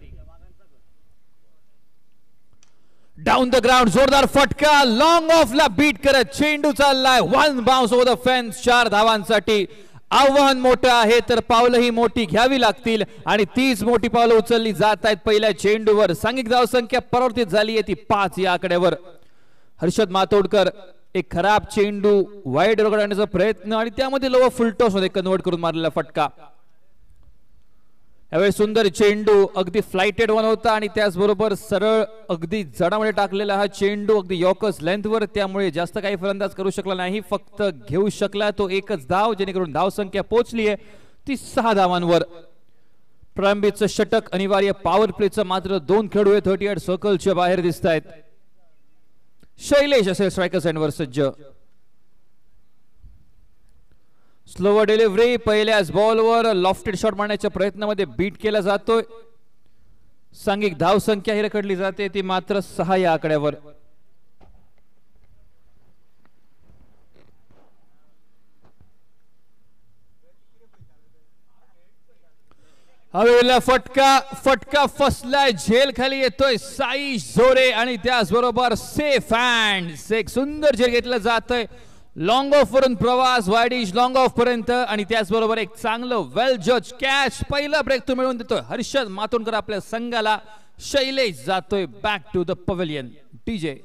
डाउन द ग्राउंड जोरदार फटका, लॉंग ऑफ ला बीट करत चेंडू चाललाय, 1 बाउंस ओव्हर द फेन्स। 4 धावांसाठी आव्हान मोठं आहे तर पावलंही मोठी घ्यावी लागतील आणि तीच मोठी पावलं उचलली जात आहेत पहिल्या चेंडूवर। सांघिक धावसंख्या परिवर्तित झाली आहे ती 5 या आकड्यावर। हर्षद मातोडकर एक खराब चेंडू वाईड रगडण्याचा प्रयत्न आणि त्यामध्ये लोवा फुलटॉस मध्ये कन्वर्ट करून मारलेला फटका. यावेळी सुंदर चेंडू अगदी फ्लाइटेड वन होता आणि त्याचबरोबर सरळ अगदी जडामध्ये टाकलेला हा चेंडू अगदी यॉर्कर्स लेंथवर, त्यामुळे जास्त काही फलंदाज करू शकला नाही, फक्त घेऊ शकला तो एकच धाव, जेणेकरून धाव संख्या पोहोचली आहे ती 6 धावांवर. प्रारंभीचं षटक अनिवार्य पॉवर प्लेचं मात्र 2 खेळाडू 38 सर्कलच्या बाहेर दिसत आहेत. शैलेश असेल स्ट्रायकर साइडवर सज्ज. स्लोवर डिलिव्हरी पहिल्याच बॉलवर लॉफ्टेड शॉट मारण्याच्या प्रयत्नामध्ये बीट केला जातोय. सांघिक धाव संख्या ही रखडली जाते ती मात्र 6 या आकड्यावर. हवेला फटका फसलाय, झेल खाली येतोय साई जोरे आणि त्याचबरोबर सेफ हँड एक सुंदर झेल घेतलं जातंय. लॉंग ऑफ वरून प्रवास वाईडिश लॉंग ऑफ पर्यंत आणि त्याचबरोबर एक चांगलं वेल जज कॅच. पहिला ब्रेक तो मिळवून देतोय हर्षद मातोडकर आपल्या संघाला. शैलेश जातोय back to the pavilion. DJ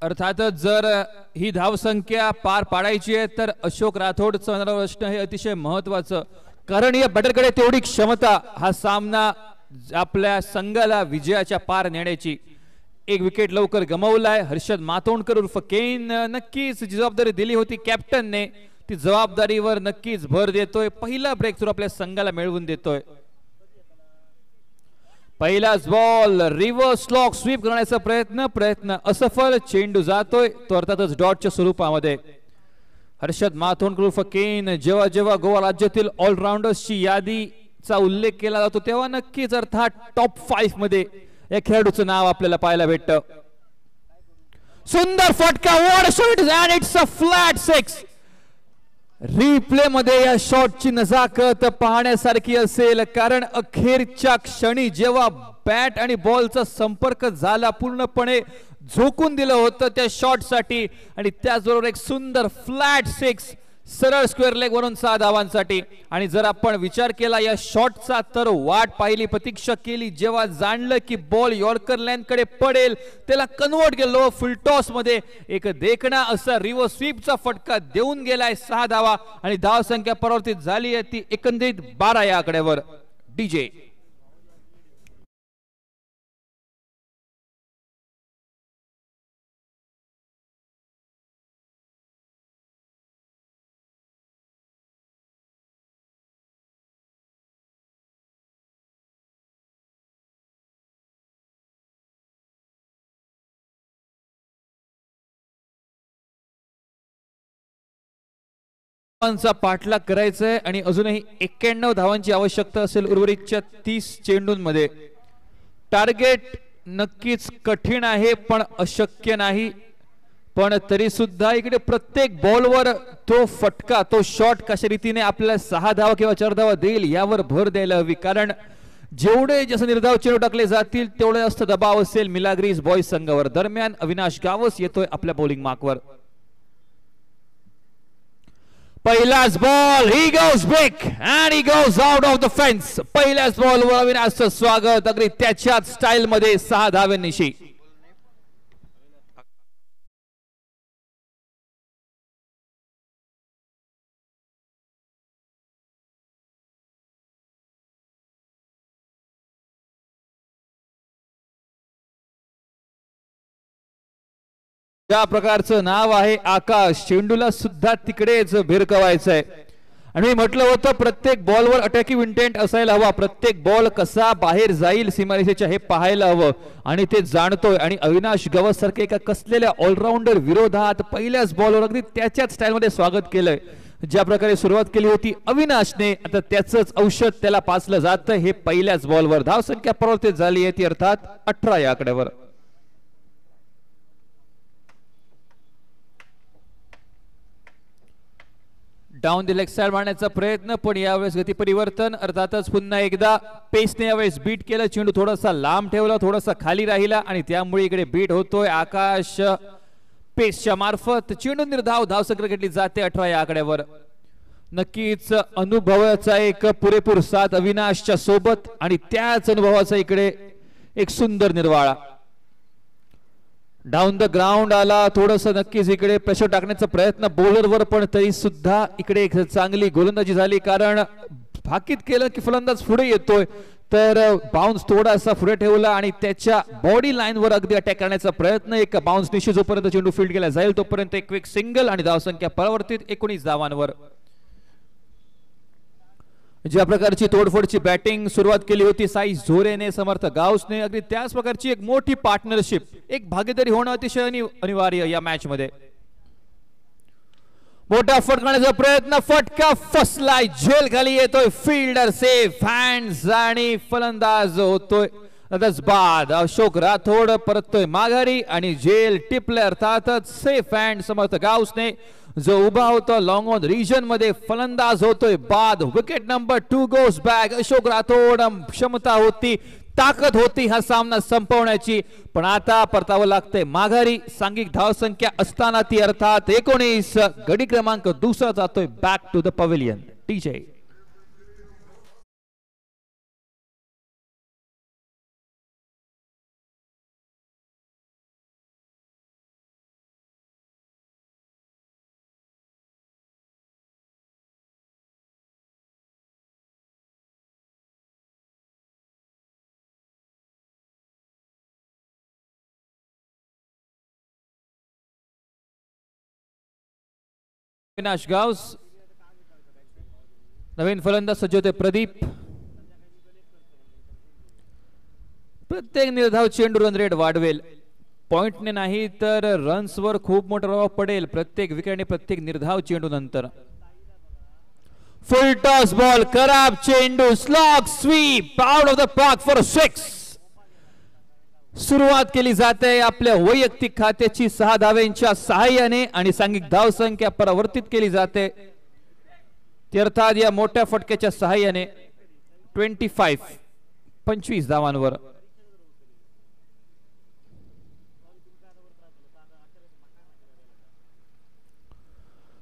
अर्थातच जर ही धाव संख्या पार पाडायची आहे तर अशोक राठोडचं प्रश्न हे अतिशय महत्वाचं, कारण या बॅटरकडे तेवढी क्षमता हा सामना आपल्या संघाला विजयाच्या पार नेण्याची. एक विकेट लवकर गमावलाय हर्षद मातोडकर उर्फ केन. नक्कीच जबाबदारी दिली होती कॅप्टनने, ती जबाबदारीवर नक्कीच भर देतोय. पहिला ब्रेक थ्रू आपल्या संघाला मिळवून देतोय. पहिलाच बॉल रिव्हर्स लॉक स्वीप करण्याचा प्रयत्न असफल. चेंडू जातोय तो अर्थातच डॉटच्या स्वरूपामध्ये. हर्षद मातोडकर उर्फ केन जेव्हा जेव्हा गोवा राज्यातील ऑलराऊंडर्सची यादीचा उल्लेख केला जातो तेव्हा नक्कीच अर्थात टॉप 5 मध्ये या खेळाडूचं नाव आपल्याला पाहायला भेटतं. सुंदर फटका, what shot and it's a flat 6. Replay मध्ये या शॉटची नजाकत पाहण्यासारखी असेल, कारण अखेरच्या क्षणी जेव्हा बॅट आणि बॉलचा संपर्क झाला पूर्णपणे झोकून दिलं होतं त्या शॉटसाठी आणि त्याचबरोबर एक सुंदर फ्लॅट 6 सरळ स्क्वेअर लेग वरून 6 धावांसाठी. आणि जर आपण विचार केला या शॉटचा तर वाट पाहिली, प्रतीक्षा केली, जेव्हा जाणलं की बॉल यॉर्कर लाईन कडे पडेल त्याला कन्वर्ट केलं फुल टॉस मध्ये. एक देखणा असा रिव्हर्स स्वीपचा फटका देऊन गेलाय 6 धावा आणि धाव संख्या परिवर्तित झाली आहे ती एकंदरीत 12 या आकड्यावर. डीजे पाठलाग करायचा आहे आणि अजूनही 91 धावांची आवश्यकता असेल उर्वरितच्या 30 चेंडूंमध्ये. टार्गेट नक्कीच कठीण आहे पण अशक्य नाही, पण तरी सुद्धा इकडे प्रत्येक बॉलवर तो फटका तो शॉट कशा रीतीने आपल्याला 6 धावा किंवा 4 धावा देईल यावर भर द्यायला हवी, कारण जेवढे जास्त निर्धाव चेंडू टाकले जातील तेवढे जास्त दबाव असेल मिलाग्रीज बॉयज संघावर. दरम्यान अविनाश गावस येतोय आपल्या बॉलिंग मार्कवर. पहिलाच ball, he goes big and he goes out of the fence. पहिल्याच बॉलवर अविनाशचं स्वागत अगदी त्याच्याच स्टाईल मध्ये 6 धावांनिशी. त्या प्रकारचं नाव आहे आकाश. चेंडूला सुद्धा तिकडेच भिरकवायचंय आणि मी म्हटलं होतं प्रत्येक बॉलवर अटॅकिंग इंटेंट असायला हवा, प्रत्येक बॉल कसा बाहेर जाईल सीमारेषेच्या हे पाहायला हवं आणि ते जाणतोय. आणि अविनाश गवस सारखे एका कसलेल्या ऑलराऊंडर विरोधात पहिल्याच बॉलवर अगदी त्याच्याच स्टाईलमध्ये स्वागत केलंय. ज्या प्रकारे सुरुवात केली होती अविनाशने आता त्याचंच औषध त्याला पाचलं जातं हे पहिल्याच बॉलवर. धाव संख्या परिवर्तित झाली आहे ती अर्थात 18 या आकड्यावर. डाऊन द लेग साइड मारण्याचा प्रयत्न, पण यावेळेस गती परिवर्तन. अर्थातच पुन्हा एकदा पेसने यावेळेस बीट केलं. चेंडू थोडासा लांब ठेवला, थोडासा खाली राहिला आणि त्यामुळे इकडे बीट होतोय आकाश पेसच्या मार्फत. चेंडू निर्धाव धावसंख्या घेतली जाते 18 या आकड्यावर. नक्कीच अनुभवाचा एक पुरेपूर साथ अविनाशच्या सोबत आणि त्याच अनुभवाचा इकडे एक सुंदर निर्वाळा. डाऊन द ग्राउंड आला, थोडस नक्कीच इकडे प्रेशर टाकण्याचा प्रयत्न बॉलरवर, पण तरी सुद्धा इकडे एक चांगली गोलंदाजी झाली. कारण भाकीत केलं की फलंदाज पुढे येतोय, तर बाउन्स थोडासा पुढे ठेवला आणि त्याच्या बॉडी लाईनवर अगदी अटॅक करण्याचा प्रयत्न. एक बाउन्स निश्चित जोपर्यंत चेंडू फील्ड केला जाईल तोपर्यंत एक क्विक सिंगल आणि धावसंख्या परावर्तित 19 धावांवर. ज्या प्रकारची तोडफोडची बॅटिंग सुरुवात केली होती साई झोरेने, समर्थ गावसने, अगदी त्याच प्रकारची एक मोठी पार्टनरशिप, एक भागीदारी होणं अतिशय अनिवार्य या मॅच मध्ये. मोठा फटकारण्याचा प्रयत्न, फटका फसलाय, झेल खाली येतोय, फिल्डर सेफ हँड्स आणि फलंदाज होतोय बाद. अशोक राठोड परततोय माघारी आणि झेल टिपले. अर्थातच सेफ हँड समर्थ गावसने जो उभा होता लॉंग ऑन रिजन मध्ये, फलंदाज होतोय बाद. विकेट नंबर 2 गोस बॅक. अशोक राठोड क्षमता होती, ताकद होती हा सामना संपवण्याची, पण आता परतावं लागतंय माघारी. सांघिक धावसंख्या असताना ती अर्थात 19. गडी क्रमांक दुसरा जातोय back to the pavilion. TJ Avinash Gavas, नवीन फलंदाज सज्ज होते प्रदीप. प्रत्येक निर्धाव चेंडू रन रेट वाढवेल, पॉइंटने नाही तर रन्सवर खूप मोठा प्रभाव पडेल प्रत्येक विकेटने, प्रत्येक निर्धाव चेंडू नंतर. फुल टॉस बॉल, खराब चेंडू, slog SVEEP out of the park for 6. सुरुवात केली जाते आपल्या वैयक्तिक खात्याची 6 धावेंच्या सहाय्याने आणि सांघिक धावसंख्या परावर्तित केली जाते अर्थात या मोठ्या फटक्याच्या सहाय्याने 25 धावांवर.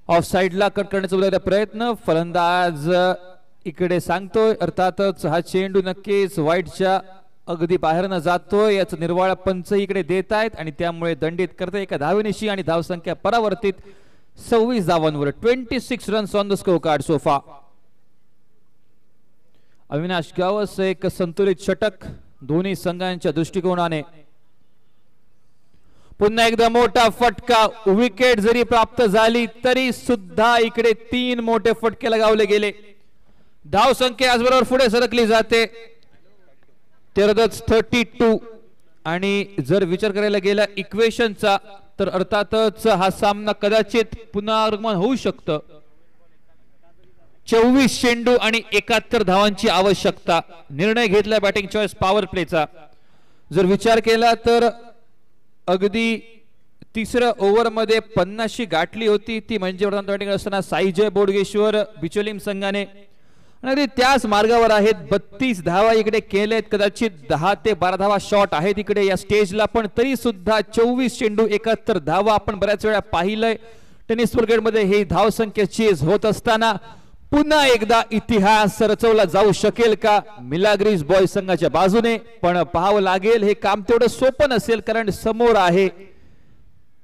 ऑफ साइडला कट करण्याचा प्रयत्न, फलंदाज इकडे सांगतोय. अर्थातच हा चेंडू नक्कीच वाईटच्या अगदी बाहेर न जातोय, याच निर्वाळा पंच इकडे देत आहेत आणि त्यामुळे दंडित करते एका धावेनिशी आणि धावसंख्या परावर्तित 26 धावांवर. 26 runs on the score card sofa. Avinash Gawas एक संतुलित षटक दोन्ही संघांच्या दृष्टिकोनाने. पुन्हा एकदा मोठा फटका, विकेट जरी प्राप्त झाली तरी सुद्धा इकडे 3 मोठे फटके लगावले गेले. धावसंख्या याचबरोबर पुढे सरकली जाते 32 आणि जर विचार करायला गेला इक्वेशनचा तर अर्थातच हा सामना कदाचित पुनरागमन होऊ शकतं. 24 चेंडू आणि 71 धावांची आवश्यकता. निर्णय घेतला बॅटिंग चॉईस पॉवर प्लेचा. जर विचार केला तर अगदी तिसऱ्या ओव्हर मध्ये 50 गाठली होती, ती म्हणजे बॅटिंग असताना साईजय बोडगेश्वर बिचोलीम संघाने, आणि त्याच मार्गावर आहेत. 32 धावा इकडे केलेत, कदाचित 10 ते 12 धावा शॉर्ट आहेत इकडे या स्टेजला, पण तरी सुद्धा 24 चेंडू 71 धावा आपण बऱ्याच वेळा पाहिलंय टेनिस क्रिकेटमध्ये. हे धावसंख्या चेज होत असताना पुन्हा एकदा इतिहास रचवला जाऊ शकेल का मिलाग्रीज बॉयज संघाच्या बाजूने, पण पाहावं लागेल. हे काम तेवढं सोपं नसेल कारण समोर आहे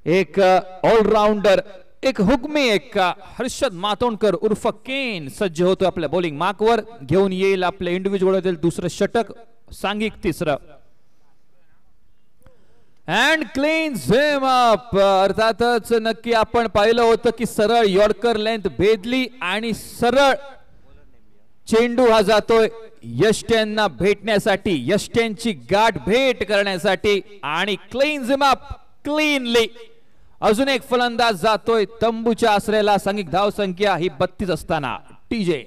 एक ऑलराऊंडर, एक हुकमी एक हर्षद मातोंडकर उर्फ केन सज्ज होतो आपल्या बॉलिंग मार्कवर. घेऊन येईल आपल्या इंडिव्हिज्युअल दुसरं षटक, सांघिक तिसरं. And cleans him up. अर्थातच नक्की आपण पाहिलं होतं की सरळ यॉर्कर लेंथ भेदली आणि सरळ चेंडू हा जातोय यष्ट्यांना भेटण्यासाठी, यष्ट्यांची गाठ भेट करण्यासाठी आणि क्लीन्स हिम अप क्लीनली. अजून एक फलंदाज जातोय तंबूच्या आसऱ्याला. सांघिक धावसंख्या ही 32 असताना टीजे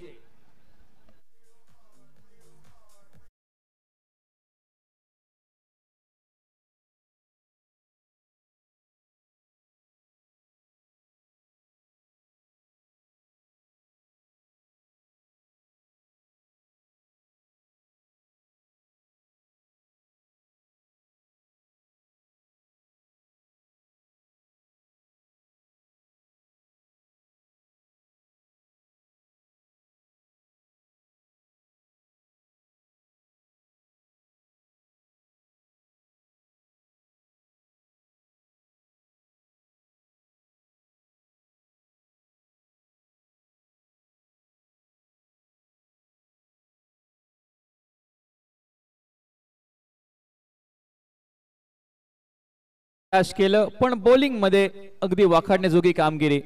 निराश केलं, पण बॉलिंग मध्ये अगदी वाखाणण्याजोगी कामगिरी.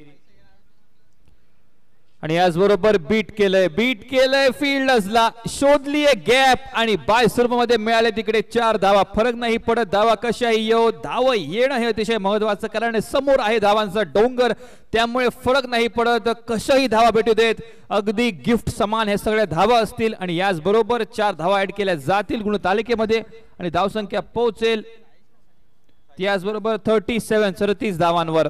आणि याचबरोबर बीट केलंय फील्डर्सला, शोधली गॅप आणि बाय स्वरूपामध्ये मिळाले तिकडे 4 धावा. फरक नाही पडत, धावा कशाही येऊ, धाव येणं हे अतिशय महत्वाचं, कारण समोर आहे धावांचा डोंगर, त्यामुळे फरक नाही पडत, कशाही धावा भेटू देत, अगदी गिफ्ट समान हे सगळ्या धावा असतील. आणि याचबरोबर 4 धावा ऍड केल्या जातील गुणतालिकेमध्ये आणि धावसंख्या पोहोचेल त्याचबरोबर 37 धावांवर.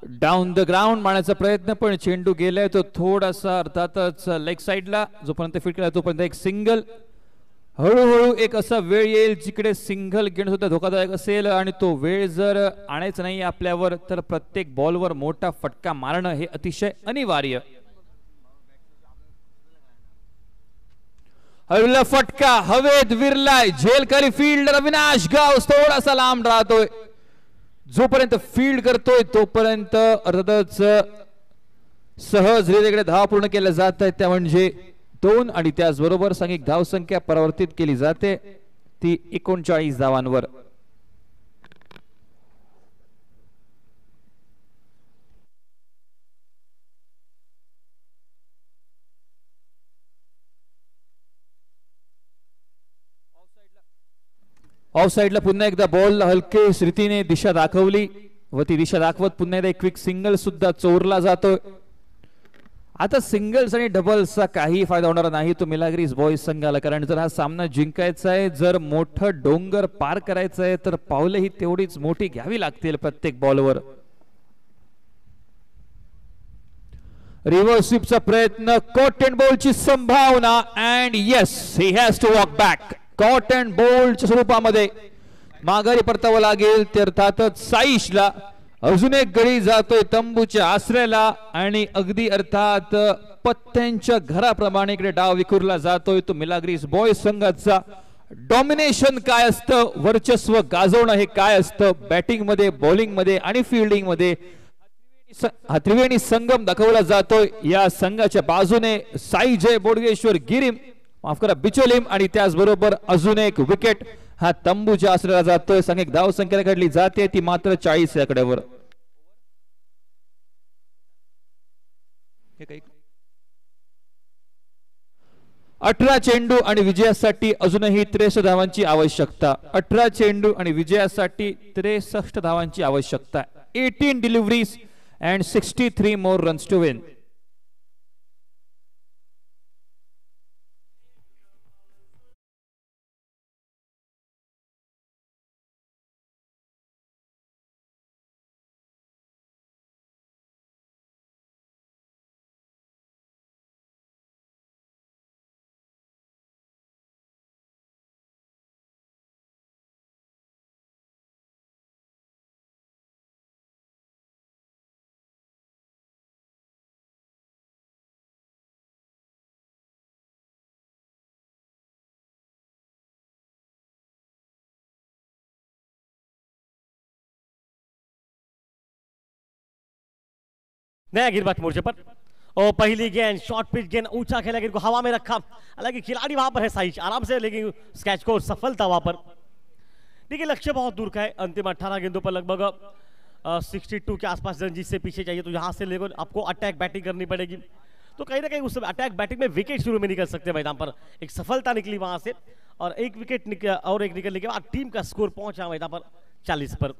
डाऊन द ग्राउंड मारण्याचा प्रयत्न, पण चेंडू गेलाय तो थोडासा अर्थातच लेग साइडला. जोपर्यंत फिट केला तोपर्यंत एक सिंगल. हळूहळू एक असा वेळ येईल जिकडे सिंगल घेणं सुद्धा धोकादायक असेल, आणि तो वेळ जर आणायचा नाही आपल्यावर तर प्रत्येक बॉलवर मोठा फटका मारणं हे अतिशय अनिवार्य. हळूला फटका हवेत विरलाय, झेलकरी फील्डर अविनाश गावस थोडासा लांब राहतोय. जोपर्यंत फील्ड करतोय तोपर्यंत अर्थातच सहजरित्या धाव पूर्ण केल्या जात आहेत, त्या म्हणजे 2. आणि त्याचबरोबर सांघिक धावसंख्या परिवर्तित केली जाते ती 39 धावांवर. ऑफ साइडला पुन्हा एकदा बॉल हलके रीतीने दिशा दाखवली व ती दिशा दाखवत पुन्हा एकदा एक क्विक सिंगल सुद्धा चोरला जातोय. आता सिंगल्स आणि डबल्सचा काही फायदा होणार नाही तो मिलाग्रीज बॉयज संघाला, कारण जर हा सामना जिंकायचा आहे, जर मोठं डोंगर पार करायचं आहे तर पावले ही तेवढीच मोठी घ्यावी लागतील प्रत्येक बॉलवर. रिव्हर्स स्वीपचा प्रयत्न, कॉट अँड बॉलची संभावना, and yes he has to walk back. Caught and बॉलच्या स्वरूपामध्ये माघारी परतावं लागेल. तर अर्थातच साईशला अजून एक गडी जातोय तंबूच्या आसऱ्याला, आणि अगदी अर्थात पत्त्यांच्या घराप्रमाणे इकडे डाव विखुरला जातोय तो मिलाग्रीज बॉयज संघाचा. डॉमिनेशन काय असतं, वर्चस्व गाजवणं हे काय असतं, बॅटिंग मध्ये, बॉलिंग मध्ये आणि फिल्डिंग मध्ये हा त्रिवेणी संगम दाखवला जातोय. या संघाच्या बाजूने साई जय बोडगेश्वर गिरीम, माफ करा बिचोलीम, आणि त्याचबरोबर अजून एक विकेट हा तंबूच्या आसऱ्याला जातोय. सांघिक धाव संख्या घडली जाते ती मात्र 40 या आकड्यावर. 18 चेंडू आणि विजयासाठी अजूनही 63 धावांची आवश्यकता. 18 चेंडू आणि विजयासाठी 63 धावांची आवश्यकता. 18 deliveries and 63 more runs to win. नया गेंदबाज मोर्चे पर और पहली गेंद शॉर्ट पिच गेंद ऊंचा खेला, गेंद को हवा में रखा, हालांकि खिलाड़ी वहां पर है साइश आराम से, लेकिन स्कैच को सफलता वहां पर. देखिए लक्ष्य बहुत दूर का है, अंतिम 18 गेंदों पर लगभग 62 के आसपास रन से पीछे चाहिए, तो यहाँ से लेकर आपको अटैक बैटिंग करनी पड़ेगी. तो कहीं ना कहीं उस अटैक बैटिंग में विकेट शुरू में निकल सकते हैं मैदान पर. एक सफलता निकली वहां से, और एक विकेट और एक निकलने के बाद टीम का स्कोर पहुंचा मैदान पर 40 पर.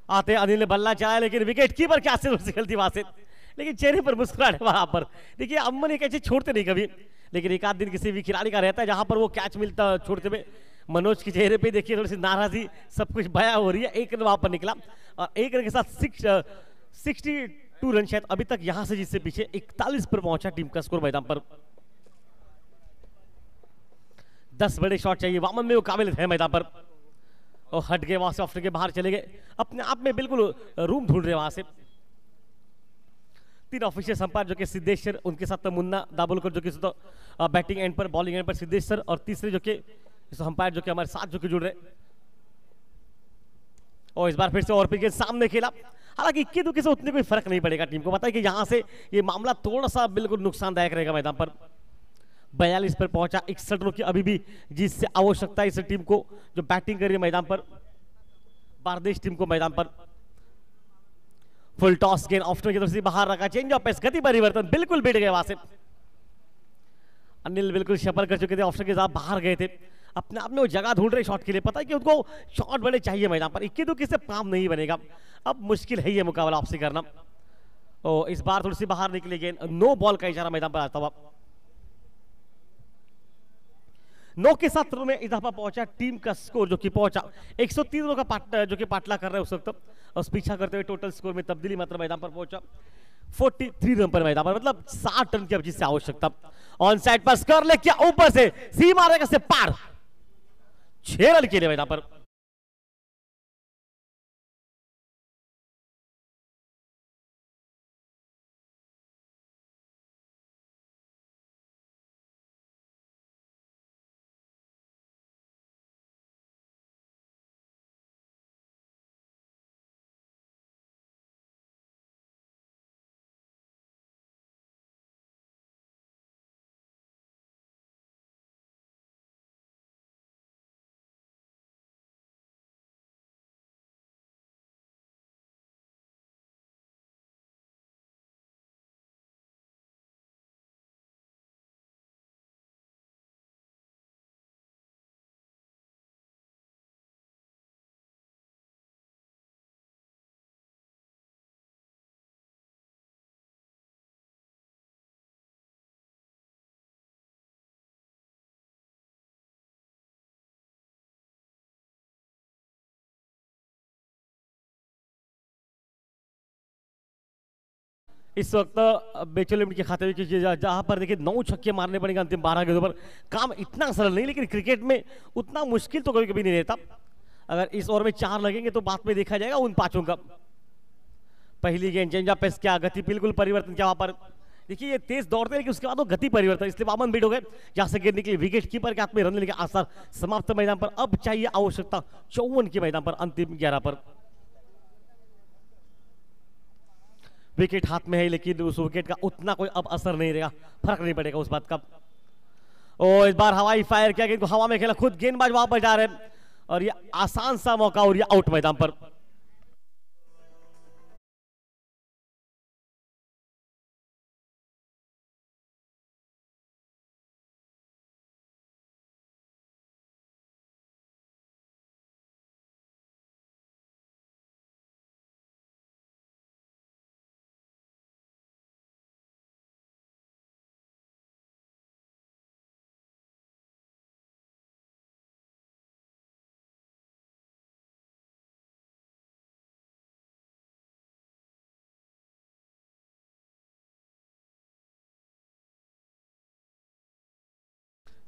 आते अनिल ने बल्ला चाहा, लेकिन विकेट कीपर क्या से गलती वहां से, लेकिन चेहरे पर मुस्कुराहट वहां पर। देखिए अमन ये कैसे छोड़ते नहीं कभी, लेकिन एक आध दिन किसी भी खिलाड़ी का रहता है जहां पर वो कैच मिलता छोड़ते हुए। मनोज के चेहरे पे देखिए थोड़ी सी नाराजगी, सब कुछ बया हो रही है। एक रन वहां पर निकला और एक रन के साथ 62 रन शायद अभी तक यहां से जिससे पीछे 41 पर पहुंचा टीम का स्कोर मैदान पर। 10 बड़े शॉट चाहिए, वामन में वो काबिल है मैदान पर और हट गए वहां से, ऑफ के बाहर चले गए, अपने आप में बिल्कुल रूम ढूंढ रहे वहां से। 3 ऑफिशियल अंपायर जो कि सिद्धेश्वर, उनके साथ मुन्ना दाभोलकर जो कि बैटिंग एंड पर, बॉलिंग एंड पर सिद्धेश्वर, और तीसरे जो कि अंपायर जो कि हमारे साथ जो कि जुड़ रहे। और इस बार फिर से और के सामने खेला, हालांकि इक्के दुक्के से उतने कोई फर्क नहीं पड़ेगा टीम को, पता है कि यहां से ये मामला थोड़ा सा बिल्कुल नुकसानदायक रहेगा मैदान पर। 42 पर पहुंचा, 61 रनों की अभी भी जिससे आवश्यकता है इस टीम को जो बैटिंग कर रही है मैदान पर, बांग्लादेश टीम को मैदान पर। फुल टॉस गेंद ऑफ की तरफ से बाहर रखा, चेंज ऑफ पेस, गति परिवर्तन बिल्कुल बैठ गए वहां से। अनिल बिल्कुल शफल कर चुके थे, ऑप्शन के साथ बाहर गए थे, अपने आप में वो जगह ढूंढ रहे शॉट के लिए, पता है कि उनको शॉट बड़े चाहिए मैदान पर, इक्के दुक्के से काम नहीं बनेगा। अब मुश्किल है ये मुकाबला आपसे करना। और इस बार थोड़ी सी बाहर निकली गेंद, नो बॉल का इशारा मैदान पर आता हुआ। 9 के 7 रनों में इजाफा पहुंचा टीम का स्कोर जो कि पहुंचा 103 रनों का जो कि पाटला कर रहे हैं उस वक्त, और पीछा करते हुए टोटल स्कोर में तब्दीली मात्र मैदान पर पहुंचा 43 रन पर मैदान पर, मतलब 60 रन की अब जिससे आवश्यकता। ऑन साइड पास कर ले क्या ऊपर से सीमा रेखा से पार, 6 रन के लिए मैदान पर। इस वक्त बेचो लिमिट के खाते में जहां पर देखिए 9 छक्के मारने पड़ेंगे अंतिम 12 गेंदों पर, काम इतना सरल नहीं, लेकिन क्रिकेट में उतना मुश्किल तो कभी कभी नहीं रहता। अगर इस ओवर में 4 लगेंगे तो बाद में देखा जाएगा उन 5 का। पहली गेंद चेंज ऑफ पेस, क्या गति बिल्कुल परिवर्तन किया वहां पर, देखिए ये तेज दौड़ते हैं लेकिन उसके बाद वो गति परिवर्तन, इसलिए वामन बीट हो गए, जहां से गेंद निकली विकेट कीपर के हाथ में, रन लेने के आसार समाप्त मैदान पर। अब चाहिए आवश्यकता 54 के मैदान पर, अंतिम 11 पर। विकेट हाथ में है लेकिन उस विकेट का उतना कोई अब असर नहीं रहेगा, फर्क नहीं पड़ेगा उस बात का। और इस बार हवाई फायर किया, गेंद को हवा में खेला, खुद गेंदबाज वहां पर जा रहे हैं और ये आसान सा मौका और ये आउट मैदान पर।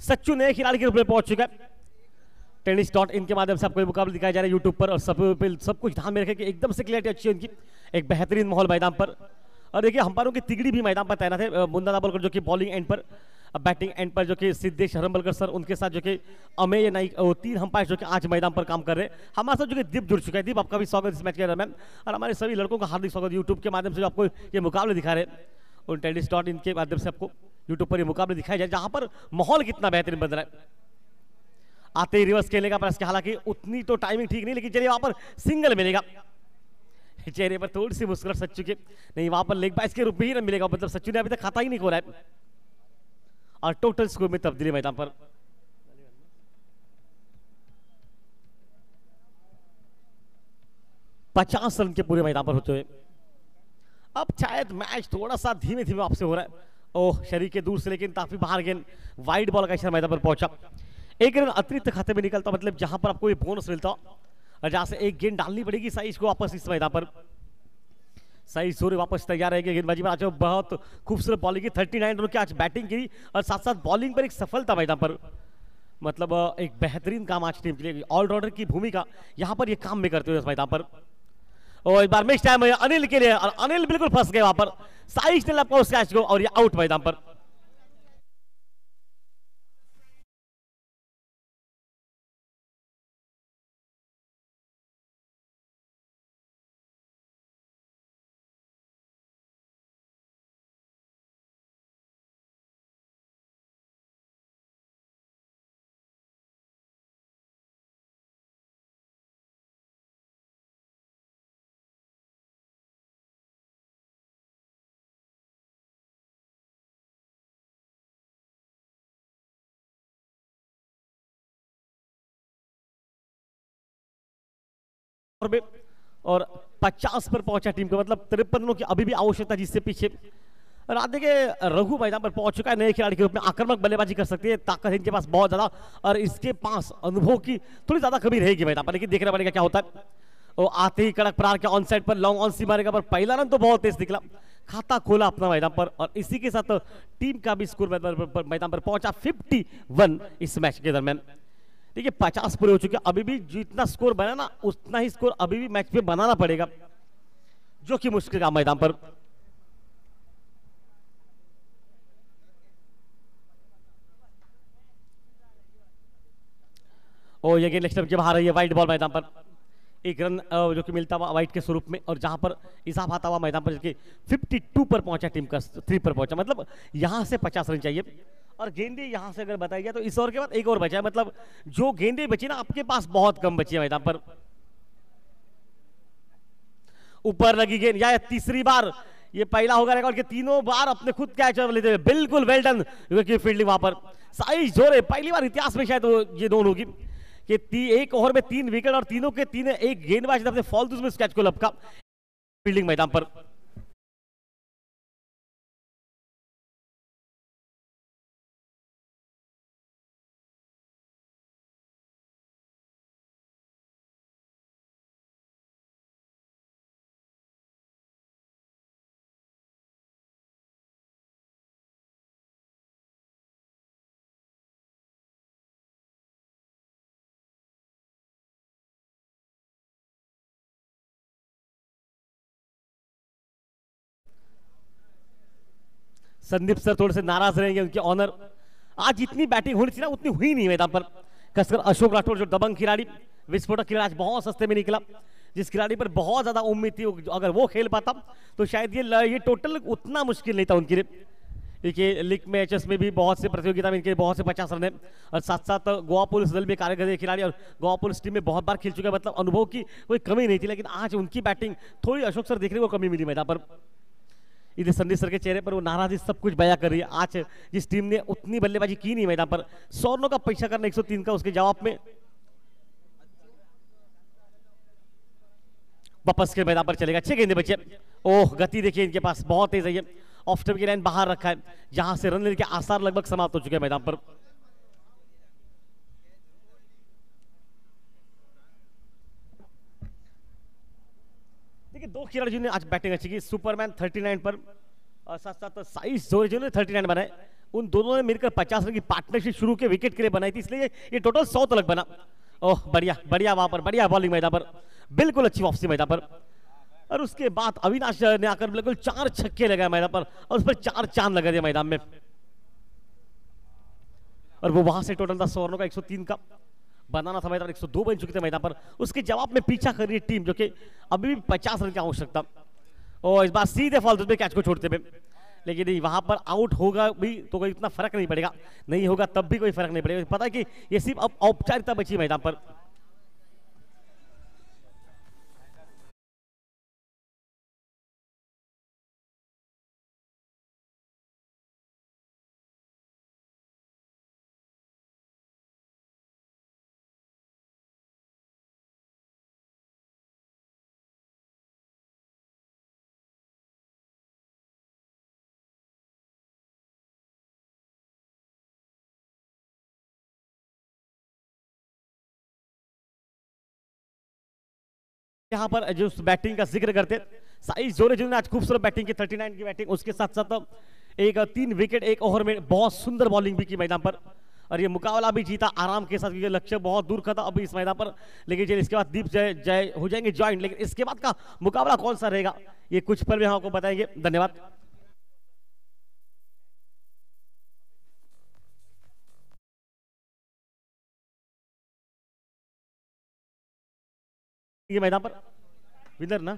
सच्चू नए खिलाड़ी के रूप में पहुंच चुका है। tennis.in के माध्यम से आपको मुकाबले दिखाए जा रहे हैं यूट्यूब पर, और सब कुछ ध्यान में रखें कि एकदम से क्लियरिटी अच्छी है उनकी, एक बेहतरीन माहौल मैदान पर। और देखिए अंपायरों की तिगड़ी भी मैदान पर तैनात है, मुन्ना दाभोलकर जो कि बॉलिंग एंड पर, बैटिंग एंड पर जो कि सिद्धेश हरम्बलकर सर, उनके साथ जो कि अमेय नाइक, 3 अंपायर जो कि आज मैदान पर काम कर रहे हैं। हमारे साथ जो कि दीप जुड़ चुका है। दीप, आपका भी स्वागत इस मैच के दरमियान, और हमारे सभी लड़कों का हार्दिक स्वागत यूट्यूब के माध्यम से जो आपको ये मुकाबले दिखा रहे हैं, उन tennis.in के माध्यम से आपको यूट्यूब पर ये मुकाबले दिखाए जाए, जहां पर माहौल कितना बेहतरीन बन रहा है। आते ही रिवर्स खेलने का प्रयास किया, हालांकि उतनी तो टाइमिंग ठीक नहीं, लेकिन चलिए वहां पर सिंगल मिलेगा। चेहरे पर थोड़ी सी मुस्कुराहट सच्चू के, नहीं वहां पर लेग बाइस के रूप में ही रन मिलेगा, मतलब सच्चू ने अभी तक खाता ही नहीं खोला है। और टोटल स्कोर में तब्दीली मैदान पर। 50 रन के पूरे मैदान पर होते हुए। अब शायद मैच थोड़ा सा धीमे धीमे आपसे हो रहा है। ओह, शरीर के दूर से लेकिन काफी बाहर गेंद, वाइड बॉल का इशारा मैदान पर पहुंचा। एक रन अतिरिक्त खाते में निकलता, मतलब जहां पर आपको ये बोनस मिलता और जहां से एक गेंद डालनी पड़ेगी साइज को वापस इस मैदान पर। साइज जोरे वापस तैयार रहेगी गेंदबाजी में। आज बहुत खूबसूरत बॉलिंग की, 39 रन की आज बैटिंग की और साथ साथ बॉलिंग पर एक सफलता मैदान पर। मतलब एक बेहतरीन काम आज टीम के लिए, ऑलराउंडर की भूमिका यहां पर ये काम भी करते हुए इस मैदान पर। और एक बार मिस टाइम है अनिल के लिए और अनिल बिल्कुल फंस गए वहां पर। साइज ने लपका उस कैच को और ये आउट मैदान पर। और 50 पर पहुंचा टीम को, मतलब 53 रनों की अभी भी आवश्यकता, जिससे पीछे। और आप देखिए रघु मैदान पर पहुंच चुका है, नए खिलाड़ी के रूप में आक्रामक बल्लेबाजी कर सकती है, ताकत इनके पास बहुत ज्यादा और इसके पास अनुभव की थोड़ी ज्यादा कमी रहेगी मैदान पर, लेकिन देखना पड़ेगा क्या होता है। और आते ही कड़क प्रहार के ऑन साइड पर लॉन्ग ऑन सी मारेगा, पर पहला रन तो बहुत तेज निकला, खाता खोला अपना मैदान पर। और इसी के साथ टीम का भी स्कोर मैदान पर पहुंचा 51 इस मैच के दरमियान। देखिए 50 पूरे हो चुके, अभी भी जितना स्कोर बना ना उतना ही स्कोर अभी भी मैच पे बनाना पड़ेगा, जो कि मुश्किल का मैदान पर। और ये गेंद लेग स्टंप के बाहर है, वाइड बॉल मैदान पर। एक रन जो कि मिलता हुआ वाइट के स्वरूप में, और जहां पर इजाफा आता हुआ मैदान पर 52 पर पहुंचा टीम का, 3 पर पहुंचा, मतलब यहां से 50 रन चाहिए। और गेंदे यहां से अगर बताया गया तो इस ओवर के बाद एक और बचा है, मतलब जो गेंदे बची ना आपके पास बहुत कम बची है मैदान पर। ऊपर लगी गेंद, या तीसरी बार ये पहला होगा रिकॉर्ड के तीनों बार अपने खुद कैच लेते हुए, बिल्कुल वेल डन फील्डिंग वहां पर। साइज जोरे, पहली बार इतिहास में शायद ये दोनों होगी कि एक ओवर में 3 विकेट और तीनों के तीन एक गेंदबाज अपने फॉल्तू में कैच को लपका फील्डिंग मैदान पर। संदीप सर थोड़े से नाराज रहेंगे, उनके ऑनर। आज जितनी बैटिंग होनी थी ना उतनी हुई नहीं मैदान पर, खासकर अशोक राठौर जो दबंग खिलाड़ी, विस्फोटक खिलाड़ी, आज बहुत सस्ते में निकला। जिस खिलाड़ी पर बहुत ज्यादा उम्मीद थी, अगर वो खेल पाता तो शायद ये टोटल उतना मुश्किल नहीं था उनके लिए। देखिए लीग मैचेस में भी बहुत से प्रतियोगिता में इनके बहुत से 50 रन है, और साथ साथ गोवा पुलिस दल में कार्य करे खिलाड़ी और गोवा पुलिस टीम में बहुत बार खेल चुके हैं, मतलब अनुभव की कोई कमी नहीं थी। लेकिन आज उनकी बैटिंग थोड़ी अशोक सर देखने को कमी मिली मैदान पर। इधर संदीप सर के चेहरे पर वो नाराजी सब कुछ बयां कर रही है। आज जिस टीम ने उतनी बल्लेबाजी की नहीं मैदान पर, 100 रनों का पीछा करना 103 का, उसके जवाब में वापस के मैदान पर चलेगा। 6 गेंदे बचे। ओह, गति देखिए इनके पास बहुत तेज है। ये ऑफ स्टंप की लाइन बाहर रखा है, जहां से रन लेने के आसार लगभग समाप्त हो चुके हैं मैदान पर। देखिए 2 खिलाड़ी जिन्होंने आज बैटिंग अच्छी की, सुपरमैन 39 पर और साथ साथ साइज जोरे जिन्होंने 39 बनाए, उन दोनों ने मिलकर 50 रन की पार्टनरशिप शुरू के विकेट के लिए बनाई थी, इसलिए ये टोटल 100 तक बना। ओह बढ़िया बढ़िया, वहां पर बढ़िया बॉलिंग मैदान पर, बिल्कुल अच्छी वापसी मैदान पर। और उसके बाद अविनाश ने आकर बिल्कुल 4 छक्के लगाए मैदान पर, और उस पर 4 चांद लगा दिया मैदान में। और वो वहां से टोटल था 100 रनों का, 103 का बनाना था मैदान, 102 बन चुके थे मैदान पर। उसके जवाब में पीछा कर रही है टीम, जो कि अभी भी 50 रन की आवश्यकता। और इस बार सीधे फाल्तू में कैच को छोड़ते हुए, लेकिन नहीं, वहां पर आउट होगा भी तो कोई इतना फर्क नहीं पड़ेगा, नहीं होगा तब भी कोई फर्क नहीं पड़ेगा। पता है कि ये सिर्फ अब औपचारिकता बची मैदान पर। यहाँ पर जो बैटिंग का जिक्र करते साई जोरे जिन्होंने आज खूबसूरत बैटिंग की 39 की बैटिंग, उसके साथ साथ एक 3 विकेट 1 ओवर में बहुत सुंदर बॉलिंग भी की मैदान पर, और ये मुकाबला भी जीता आराम के साथ क्योंकि लक्ष्य बहुत दूर का था अभी इस मैदान पर। लेकिन चलिए इसके बाद दीप जय जय हो जाएंगे ज्वाइन, लेकिन इसके बाद का मुकाबला कौन सा रहेगा ये कुछ पल में हम आपको बताएंगे। धन्यवाद। ये मैदान पर विनर ना